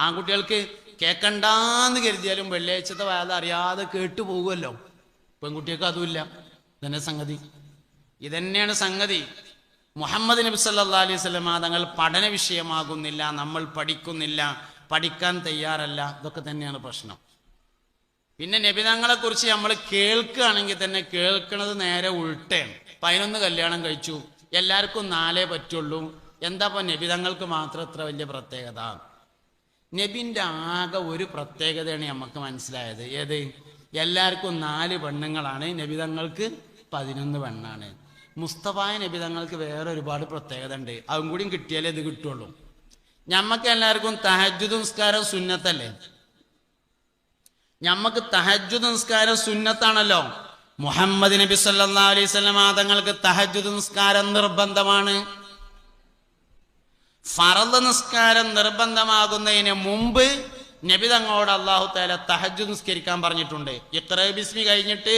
ആൺകുട്ടികൾക്ക് കേൾക്കണ്ടാന്ന് കരുതിയാലും വെള്ളിയാഴ്ചത്തെ വായന അറിയാതെ കേട്ടു പോകുമല്ലോ. പെൺകുട്ടികൾക്ക് അതുമില്ല. ഇതന്നെ സംഗതി. ഇതന്നെയാണ് സംഗതി. മുഹമ്മദ് നബി സല്ലല്ലാഹു അലൈഹി വസല്ലം തങ്ങൾ പഠന വിഷയമാകുന്നില്ല, നമ്മൾ പഠിക്കുന്നില്ല, പഠിക്കാൻ തയ്യാറല്ല. ഇതൊക്കെ തന്നെയാണ് പ്രശ്നം. പിന്നെ നബിതങ്ങളെ കുറിച്ച് നമ്മൾ കേൾക്കുകയാണെങ്കിൽ തന്നെ കേൾക്കുന്നത് നേരെ ഉൾട്ടയാണ്. 11 കല്യാണം കഴിച്ചു, എല്ലാവർക്കും 4 പറ്റുള്ളൂ. എന്താ ഇപ്പൊ നബിതങ്ങൾക്ക് മാത്രം ഇത്ര വലിയ പ്രത്യേകത? നബിന്റെ ആകെ ഒരു പ്രത്യേകതയാണ് നമുക്ക് മനസ്സിലായത്. ഏത്? എല്ലാവർക്കും 4 പെണ്ണുങ്ങളാണ്, നബിതങ്ങൾക്ക് 11 പെണ്ണാണ്. മുസ്തഫായ നബിതങ്ങൾക്ക് വേറെ ഒരുപാട് പ്രത്യേകത ഉണ്ട്. അതും കൂടി കിട്ടിയാലേ ഇത് കിട്ടുള്ളൂ. ഞമ്മക്ക് എല്ലാവർക്കും തഹജ്ജുദ് നിസ്കാരം സുന്നത്തല്ലേ? ഞമ്മക്ക് തഹജ്ജുദ് നിസ്കാരം സുന്നത്താണല്ലോ. മുഹമ്മദ് നബി സല്ലല്ലാഹു അലൈഹി വസല്ലം തങ്ങൾക്ക് തഹജ്ജുദ് നിസ്കാരം നിർബന്ധമാണ്. ഫർദ് നിസ്കാരം നിർബന്ധമാകുന്നതിന് മുമ്പ് നബി തങ്ങളോട് അല്ലാഹു തആല തഹജ്ജുദ് നിസ്കരിക്കാൻ പറഞ്ഞിട്ടുണ്ട്. ഇഖ്റാ ബിസ്മി കഴിഞ്ഞിട്ട്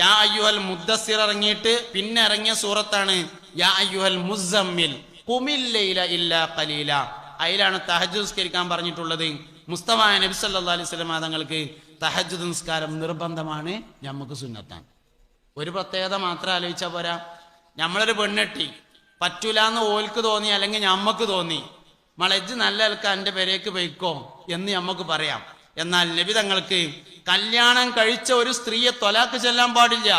യാ അയ്യുഹൽ മുദ്ദസ്സിർ ഇറങ്ങിയിട്ട് പിന്നെ ഇറങ്ങിയ സൂറത്താണ് യാ അയ്യുഹൽ മുസമ്മിൽ ഖുമിൽ ലൈല ഇല്ലാ ഖലീല. അതിലാണ് തഹജ്ജുദ് നിസ്കരിക്കാൻ പറഞ്ഞിട്ടുള്ളത്. മുസ്തഫ നബി സല്ലല്ലാഹു അലൈഹി വസല്ലം തങ്ങൾക്ക് തഹജ്ജുദ് നിസ്കാരം നിർബന്ധമാണ്, നമുക്ക് സുന്നത്താണ്. ഒരു പ്രത്യേകത മാത്രം ആലോചിച്ചാൽ പോരാ. നമ്മളൊരു പെണ്ണെട്ടി പറ്റൂലെന്ന് ഓൽക്ക് തോന്നി, അല്ലെങ്കിൽ ഞമ്മക്ക് തോന്നി, മളജ് നല്ല ആൾക്ക് എൻ്റെ പെരേക്ക് പോയിക്കോ എന്ന് നമുക്ക് പറയാം. എന്നാൽ നബി തങ്ങൾക്ക് കല്യാണം കഴിച്ച ഒരു സ്ത്രീയെ തൊലാക്ക് ചെല്ലാൻ പാടില്ല.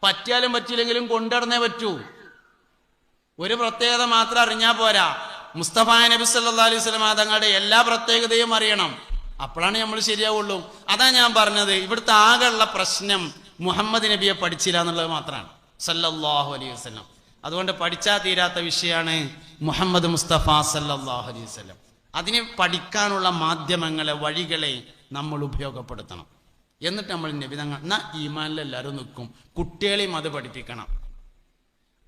പറ്റിയാലും പറ്റിയില്ലെങ്കിലും കൊണ്ടുവരണേ പറ്റൂ. ഒരു പ്രത്യേകത മാത്രം അറിഞ്ഞാൽ പോരാ, മുസ്തഫ നബി സല്ലല്ലാഹു അലൈഹി വസല്ലം തങ്ങളുടെ എല്ലാ പ്രത്യേകതയും അറിയണം. അപ്പോഴാണ് നമ്മൾ ശരിയാവുള്ളൂ. അതാ ഞാൻ പറഞ്ഞത്, ഇവിടുത്തെ ആകെയുള്ള പ്രശ്നം മുഹമ്മദ് നബിയെ പഠിച്ചില്ല എന്നുള്ളത് മാത്രമാണ്, സല്ലല്ലാഹു അലൈഹി വസല്ലം. അതുകൊണ്ട് പഠിച്ചാൽ തീരാത്ത വിഷയമാണ് മുഹമ്മദ് മുസ്തഫ സല്ലല്ലാഹു അലൈഹി വസല്ലം. അതിന് പഠിക്കാനുള്ള മാധ്യമങ്ങളെ, വഴികളെ നമ്മൾ ഉപയോഗപ്പെടുത്തണം. എന്നിട്ട് നമ്മൾ നബി തങ്ങൾ എന്നാ ഈമാനിൽ എല്ലാവരും നിൽക്കും. കുട്ടികളെയും അത് പഠിപ്പിക്കണം.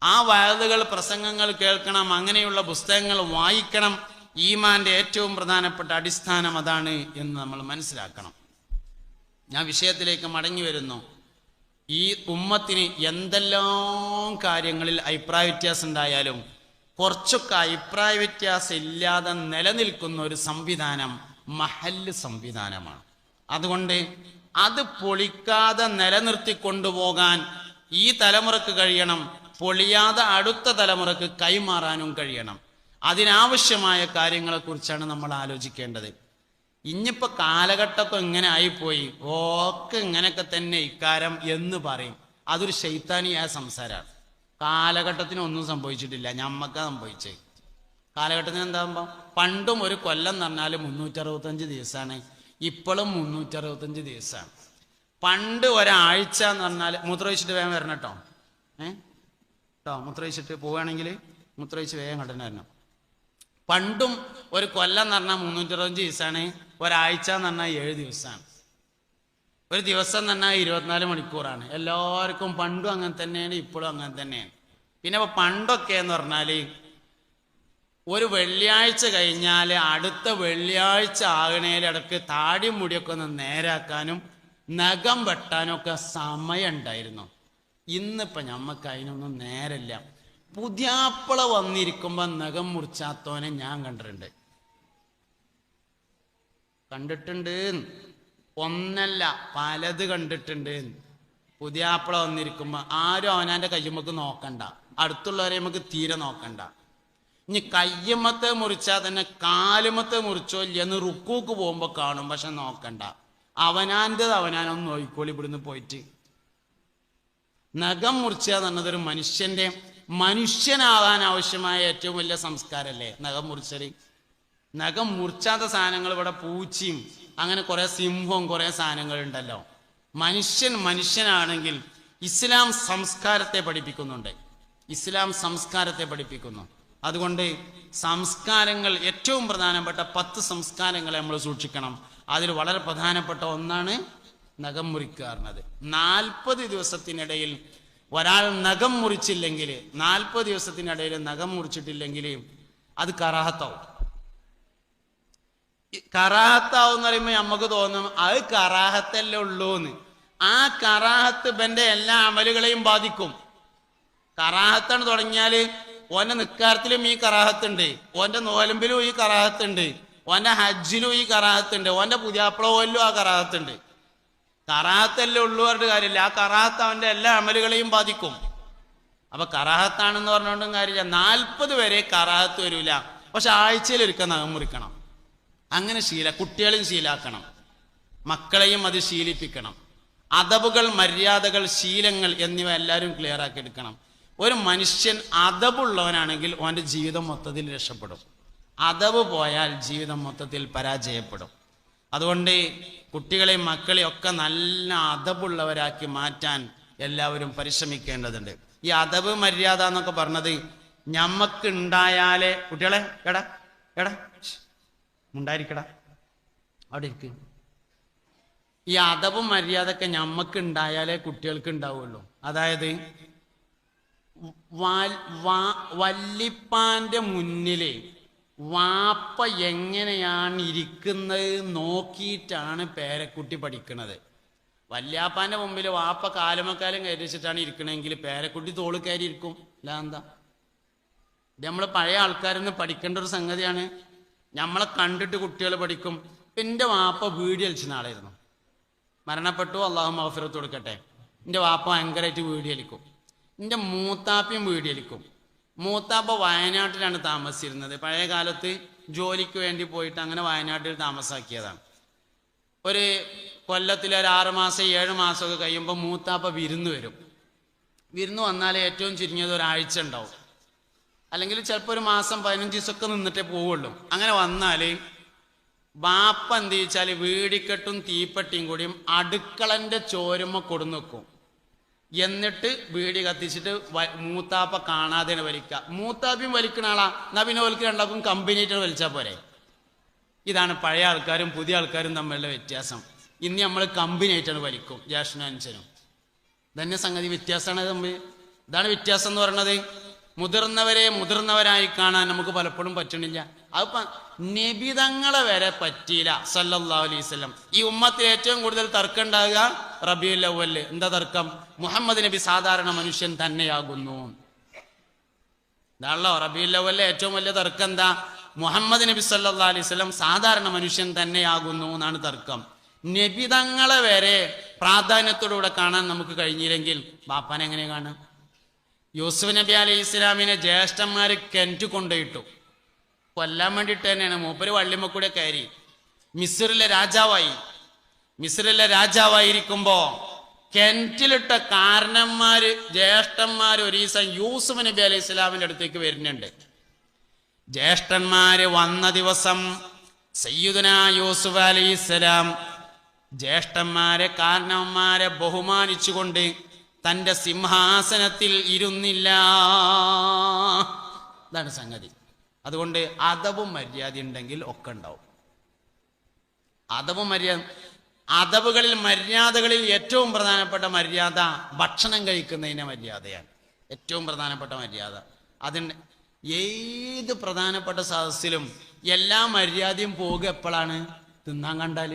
ആ വയലുകൾ, പ്രസംഗങ്ങൾ കേൾക്കണം, അങ്ങനെയുള്ള പുസ്തകങ്ങൾ വായിക്കണം. ഈമാന്റെ ഏറ്റവും പ്രധാനപ്പെട്ട അടിസ്ഥാനം അതാണ് എന്ന് നമ്മൾ മനസ്സിലാക്കണം. ഞാൻ വിഷയത്തിലേക്ക് മടങ്ങി വരുന്നു. ഈ ഉമ്മത്തിന് എന്തെല്ലാം കാര്യങ്ങളിൽ അഭിപ്രായ വ്യത്യാസം ഉണ്ടായാലും കുറച്ചൊക്കെ അഭിപ്രായ വ്യത്യാസം ഇല്ലാതെ നിലനിൽക്കുന്ന ഒരു സംവിധാനം മഹല്ല് സംവിധാനമാണ്. അതുകൊണ്ട് അത് പൊളിക്കാതെ നിലനിർത്തിക്കൊണ്ടുപോകാൻ ഈ തലമുറക്ക് കഴിയണം. പൊളിയാതെ അടുത്ത തലമുറക്ക് കൈമാറാനും കഴിയണം. അതിനാവശ്യമായ കാര്യങ്ങളെക്കുറിച്ചാണ് നമ്മൾ ആലോചിക്കേണ്ടത്. ഇനിയിപ്പോ കാലഘട്ടമൊക്കെ ഇങ്ങനെ ആയിപ്പോയി, ഓക്കെ ഇങ്ങനെയൊക്കെ തന്നെ ഇക്കാരം എന്ന് പറയും. അതൊരു ശൈത്താനിയായ സംസാരമാണ്. കാലഘട്ടത്തിന് ഒന്നും സംഭവിച്ചിട്ടില്ല, ഞമ്മക്കാ സംഭവിച്ചേ. കാലഘട്ടത്തിന് എന്താകുമ്പോ പണ്ടും ഒരു കൊല്ലം എന്ന് പറഞ്ഞാൽ 365 ദിവസമാണ്, ഇപ്പോഴും 365 ദിവസമാണ്. പണ്ട് ഒരാഴ്ച എന്ന് പറഞ്ഞാൽ മൂത്രമൊഴിച്ചിട്ട് വേഗം വരണം കേട്ടോ. കേട്ടോ, മൂത്രമൊഴിച്ചിട്ട് പോവുകയാണെങ്കിൽ മൂത്രമൊഴിച്ച് വേഗം കടന്നു വരണം. പണ്ടും ഒരു കൊല്ലം എന്ന് പറഞ്ഞാൽ 365 ദിവസമാണ്, ഒരാഴ്ച എന്ന് പറഞ്ഞാൽ 7 ദിവസമാണ്, ഒരു ദിവസം എന്ന് പറഞ്ഞാൽ 24 മണിക്കൂറാണ്. എല്ലാവർക്കും പണ്ടും അങ്ങനെ തന്നെയാണ്, ഇപ്പോഴും അങ്ങനെ തന്നെയാണ്. പിന്നെ ഇപ്പോൾ പണ്ടൊക്കെ എന്ന് പറഞ്ഞാൽ ഒരു വെള്ളിയാഴ്ച കഴിഞ്ഞാൽ അടുത്ത വെള്ളിയാഴ്ച ആകണേലിടക്ക് താടിയും മുടിയൊക്കെ ഒന്ന് നേരാക്കാനും നഖം വെട്ടാനും ഒക്കെ സമയം ഉണ്ടായിരുന്നു. ഇന്നിപ്പോൾ ഞമ്മക്ക് അതിനൊന്നും നേരമില്ല. പുതിയാപ്പള വന്നിരിക്കുമ്പോൾ നഖം മുറിച്ചാത്തോനെ ഞാൻ കണ്ടിട്ടുണ്ട്. ഒന്നല്ല പലത് കണ്ടിട്ടുണ്ട്. പുതിയാപ്പള വന്നിരിക്കുമ്പോൾ ആരും അവനാൻ്റെ കയ്യുമ്മക്ക് നോക്കണ്ട, അടുത്തുള്ളവരെ നമുക്ക് തീരെ നോക്കണ്ട. ഇനി കയ്യമ്മത്തെ മുറിച്ചാൽ തന്നെ കാലുമത്തെ മുറിച്ചോ ഇല്ലെന്ന് റുക്കൂക്ക് പോകുമ്പോൾ കാണും, പക്ഷെ നോക്കണ്ട. അവനാൻ്റെത് അവനാനൊന്ന് നോയിക്കോളി ഇവിടുന്ന് പോയിട്ട്. നഖം മുറിക്കുക എന്ന് പറഞ്ഞതൊരു മനുഷ്യനാകാൻ ആവശ്യമായ ഏറ്റവും വലിയ സംസ്കാരമല്ലേ നഖം മുറിച്ചല്. നഖം മുറിച്ചാത്ത സാധനങ്ങൾ ഇവിടെ പൂച്ചയും അങ്ങനെ കുറെ സിംഹവും കുറെ സാധനങ്ങളുണ്ടല്ലോ. മനുഷ്യനാണെങ്കിൽ ഇസ്ലാം സംസ്കാരത്തെ പഠിപ്പിക്കുന്നുണ്ട്. ഇസ്ലാം സംസ്കാരത്തെ പഠിപ്പിക്കുന്നു. അതുകൊണ്ട് സംസ്കാരങ്ങൾ, ഏറ്റവും പ്രധാനപ്പെട്ട 10 സംസ്കാരങ്ങളെ നമ്മൾ സൂക്ഷിക്കണം. അതിൽ വളരെ പ്രധാനപ്പെട്ട ഒന്നാണ് നഖം മുറിക്കുക പറഞ്ഞത്. 40 ദിവസത്തിനിടയിൽ ഒരാൾ നഖം മുറിച്ചില്ലെങ്കിൽ, 40 ദിവസത്തിനിടയിൽ നഖം മുറിച്ചിട്ടില്ലെങ്കിൽ അത് കറാഹത്താവും. കറാഹത്താവും എന്ന് പറയുമ്പോൾ നമുക്ക് തോന്നും അത് കറാഹത്തല്ലേ ഉള്ളൂ എന്ന്. ആ കറാഹത്ത് ഇവന്റെ എല്ലാ അമലുകളെയും ബാധിക്കും. കറാഹത്താണ് തുടങ്ങിയാൽ ഓന്റെ നിക്കാരത്തിലും ഈ കറാഹത്തുണ്ട്, ഓന്റെ നോലമ്പിലും ഈ കറാഹത്തുണ്ട്, ഓന്റെ ഹജ്ജിലും ഈ കറാഹത്തുണ്ട്, ഓന്റെ പുതിയാപ്പള പോലും ആ കറാഹത്തുണ്ട്. കറാഹത്തല്ലേ ഉള്ളൂ പറഞ്ഞിട്ട് കാര്യമില്ല. ആ കറാഹത്ത് അവന്റെ എല്ലാ അമലുകളെയും ബാധിക്കും. അപ്പൊ കറാഹത്താണെന്ന് പറഞ്ഞുകൊണ്ടും കാര്യമില്ല. 40 വരെ കറാഹത്ത് വരില്ല, പക്ഷെ ആഴ്ചയിൽ ഒരിക്കൽ നഖം മുറിക്കണം. അങ്ങനെ കുട്ടികളെയും ശീലാക്കണം, മക്കളെയും അത് ശീലിപ്പിക്കണം. അദബുകൾ, മര്യാദകൾ, ശീലങ്ങൾ എന്നിവ എല്ലാവരും ക്ലിയർ ആക്കി എടുക്കണം. ഒരു മനുഷ്യൻ അദബുള്ളവനാണെങ്കിൽ അവൻ്റെ ജീവിതം മൊത്തത്തിൽ രക്ഷപ്പെടും. അദബ് പോയാൽ ജീവിതം മൊത്തത്തിൽ പരാജയപ്പെടും. അതുകൊണ്ട് കുട്ടികളെയും മക്കളെയും ഒക്കെ നല്ല അദബുള്ളവരാക്കി മാറ്റാൻ എല്ലാവരും പരിശ്രമിക്കേണ്ടതുണ്ട്. ഈ അദബ് മര്യാദ എന്നൊക്കെ പറഞ്ഞത് ഞമ്മക്ക് ഉണ്ടായാലേ കുട്ടികളെ എടാ ഉണ്ടായിരിക്കടാ അവിടെ ഇരിക്ക്. ഈ അദബും മര്യാദയൊക്കെ ഞമ്മക്ക് ഉണ്ടായാലേ കുട്ടികൾക്ക് ഉണ്ടാവുള്ളൂ. അതായത് വല്ലിപ്പാന്റെ മുന്നില് വാപ്പ എങ്ങനെയാണ് ഇരിക്കുന്നത് നോക്കിയിട്ടാണ് പേരക്കുട്ടി പഠിക്കുന്നത്. വല്യാപ്പാന്റെ മുമ്പിൽ വാപ്പ കാലുമക്കാലം കയറി വെച്ചിട്ടാണ് ഇരിക്കണമെങ്കിൽ പേരക്കുട്ടി തോള് കയറി ഇരിക്കും. അല്ല എന്താ, ഇത് നമ്മൾ പഴയ ആൾക്കാരിൽ നിന്ന് പഠിക്കേണ്ട ഒരു സംഗതിയാണ്. നമ്മളെ കണ്ടിട്ട് കുട്ടികൾ പഠിക്കും. എൻ്റെ വാപ്പ വീടി വലിച്ചുന്ന ആളായിരുന്നു. മരണപ്പെട്ടു, അള്ളാഹു മഗ്ഫിറത്ത് കൊടുക്കട്ടെ. എൻ്റെ വാപ്പ ഭയങ്കരമായിട്ട് വീടി വലിക്കും. എൻ്റെ മൂത്താപ്പയും വീടി വലിക്കും. മൂത്താപ്പ വയനാട്ടിലാണ് താമസിച്ചിരുന്നത്. പഴയ കാലത്ത് ജോലിക്ക് വേണ്ടി പോയിട്ട് അങ്ങനെ വയനാട്ടിൽ താമസാക്കിയതാണ്. ഒരു കൊല്ലത്തിൽ ഒരു 6 മാസം 7 മാസമൊക്കെ കഴിയുമ്പോൾ മൂത്താപ്പ വിരുന്ന് വരും. വിരുന്ന് വന്നാൽ ഏറ്റവും ചുരുങ്ങിയത് ഒരാഴ്ച ഉണ്ടാവും, അല്ലെങ്കിൽ ചിലപ്പോൾ ഒരു മാസം 15 ദിവസമൊക്കെ നിന്നിട്ടേ പോവുള്ളൂ. അങ്ങനെ വന്നാൽ ബാപ്പ എന്ത് ചോദിച്ചാൽ വീടിക്കെട്ടും തീപ്പെട്ടിയും കൂടിയും അടുക്കളൻ്റെ ചോരുമ്മ കൊടുന്ന് വെക്കും. എന്നിട്ട് വീടി കത്തിച്ചിട്ട് മൂത്താപ്പ കാണാതെയാണ് വലിക്കുക. മൂത്താപ്പയും വലിക്കുന്ന ആളാ, എന്നാ പിന്നെ ഓൽക്ക് രണ്ടാക്കും കമ്പനിയായിട്ട് വലിച്ചാൽ പോരെ. ഇതാണ് പഴയ ആൾക്കാരും പുതിയ ആൾക്കാരും തമ്മിലുള്ള വ്യത്യാസം. ഇന്ന് നമ്മൾ കമ്പനിയായിട്ടാണ് വലിക്കും, ജ്യേഷ്ഠനും അനുജനും. തന്നെ സംഗതി വ്യത്യാസമാണ് തമ്മിൽ. ഇതാണ് വ്യത്യാസം എന്ന് പറയുന്നത്. മുതിർന്നവരെ മുതിർന്നവരായി കാണാൻ നമുക്ക് പലപ്പോഴും പറ്റണില്ല. അതിപ്പം നബിതങ്ങളെ വരെ പറ്റിയില്ല സല്ലല്ലാഹു അലൈഹി വസല്ലം. ഈ ഉമ്മത്തിൽ ഏറ്റവും കൂടുതൽ തർക്കം ഉണ്ടാകുക റബീഉൽ അവ്വലിൽ. എന്താ തർക്കം? മുഹമ്മദ് നബി സാധാരണ മനുഷ്യൻ തന്നെയാകുന്നു. ഇതാണല്ലോ റബീഉൽ അവ്വലിലെ ഏറ്റവും വലിയ തർക്കം. എന്താ? മുഹമ്മദ് നബി സല്ലല്ലാഹു അലൈഹി വസല്ലം സാധാരണ മനുഷ്യൻ തന്നെയാകുന്നു എന്നാണ് തർക്കം. നബിതങ്ങളെ വരെ പ്രാധാന്യത്തോടുകൂടെ കാണാൻ നമുക്ക് കഴിഞ്ഞില്ലെങ്കിൽ ബാപ്പാനെ എങ്ങനെ കാണാം? യൂസുഫ് നബി അലൈഹി ഇസ്ലാമിനെ ജ്യേഷ്ഠന്മാർ കിണറ്റ് കൊണ്ടുപോയിട്ടു. കൊല്ലാൻ വേണ്ടിയിട്ട് തന്നെയാണ്. മൂപ്പര് വള്ളിമക്കൂടെ കയറി മിസ്രിലെ രാജാവായി. മിസ്രിലെ രാജാവായിരിക്കുമ്പോ കിണറ്റിലിട്ട കാരണന്മാര് ജ്യേഷ്ഠന്മാര് ഒരു ദിവസം യൂസുഫ് നബി അലൈഹി ഇസ്ലാമിന്റെ അടുത്തേക്ക് വരുന്നുണ്ട്. ജ്യേഷ്ഠന്മാര് വന്ന ദിവസം സയ്യിദുനാ യൂസുഫ് അലൈഹിസ്സലാം ജ്യേഷ്ഠന്മാരെ കാരണവന്മാരെ ബഹുമാനിച്ചുകൊണ്ട് തൻ്റെ സിംഹാസനത്തിൽ ഇരുന്നില്ല. ഇതാണ് സംഗതി. അതുകൊണ്ട് അദബും മര്യാദ ഉണ്ടെങ്കിൽ ഒക്കെ ഉണ്ടാവും. അദബും മര്യാദ, അദബുകളിൽ മര്യാദകളിൽ ഏറ്റവും പ്രധാനപ്പെട്ട മര്യാദ ഭക്ഷണം കഴിക്കുന്നതിൻ്റെ മര്യാദയാണ്. ഏറ്റവും പ്രധാനപ്പെട്ട മര്യാദ. അതിന് ഏത് പ്രധാനപ്പെട്ട സദസ്സിലും എല്ലാ മര്യാദയും പോകുക എപ്പോഴാണ്? തിന്നാൻ കണ്ടാൽ.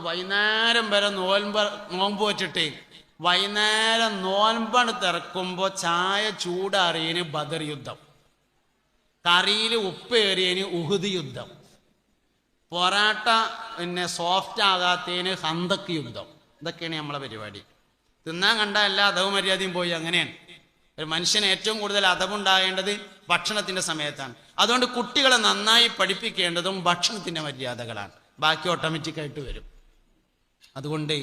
വൈകുന്നേരം വരെ നോമ്പ് വെച്ചിട്ട് വൈകുന്നേരം നോൻപാണ് തിറക്കുമ്പോൾ ചായ ചൂടാറിയതിന് ബദർ യുദ്ധം, കറിയിൽ ഉപ്പേറിയതിന് ഉഹുദ് യുദ്ധം, പൊറാട്ട പിന്നെ സോഫ്റ്റ് ആകാത്തതിന് ഹന്തക്ക് യുദ്ധം. ഇതൊക്കെയാണ് നമ്മളെ പരിപാടി. തിന്നാൻ കണ്ട എല്ലാ അദബും മര്യാദയും പോയി. അങ്ങനെയാണ് ഒരു മനുഷ്യന് ഏറ്റവും കൂടുതൽ അദബുണ്ടാകേണ്ടത് ഭക്ഷണത്തിന്റെ സമയത്താണ്. അതുകൊണ്ട് കുട്ടികളെ നന്നായി പഠിപ്പിക്കേണ്ടതും ഭക്ഷണത്തിന്റെ മര്യാദകളാണ്. ബാക്കി ഓട്ടോമാറ്റിക്കായിട്ട് വരും. അതുകൊണ്ട്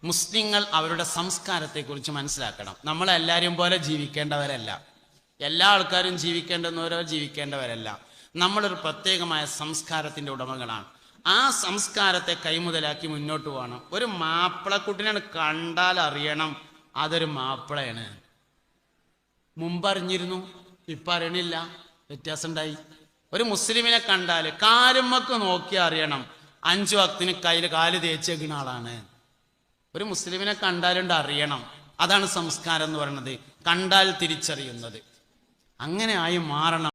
മുസ്ലിങ്ങൾ അവരുടെ സംസ്കാരത്തെക്കുറിച്ച് മനസ്സിലാക്കണം. നമ്മളെല്ലാവരും പോലെ ജീവിക്കേണ്ടവരല്ല, എല്ലാ ആൾക്കാരും ജീവിക്കേണ്ടവരല്ല. നമ്മളൊരു പ്രത്യേകമായ സംസ്കാരത്തിന്റെ ഉടമകളാണ്. ആ സംസ്കാരത്തെ കൈമുതലാക്കി മുന്നോട്ട് പോകണം. ഒരു മാപ്പിളക്കുട്ടിനെ കണ്ടാൽ അറിയണം അതൊരു മാപ്പിളയാണ്. മുമ്പറിഞ്ഞിരുന്നു, ഇപ്പം അറിയണില്ല, വ്യത്യാസം ഉണ്ടായി. ഒരു മുസ്ലിമിനെ കണ്ടാൽ കാലുമ്മക്ക് നോക്കി അറിയണം 5 വക്തിന് കയ്യിൽ കാല് തേച്ചേക്കുന്ന ആളാണ്. ഒരു മുസ്ലിമിനെ കണ്ടാലുണ്ട് അറിയണം. അതാണ് സംസ്കാരം എന്ന് പറയുന്നത്, കണ്ടാൽ തിരിച്ചറിയുന്നത്. അങ്ങനെ ആയി മാറണം.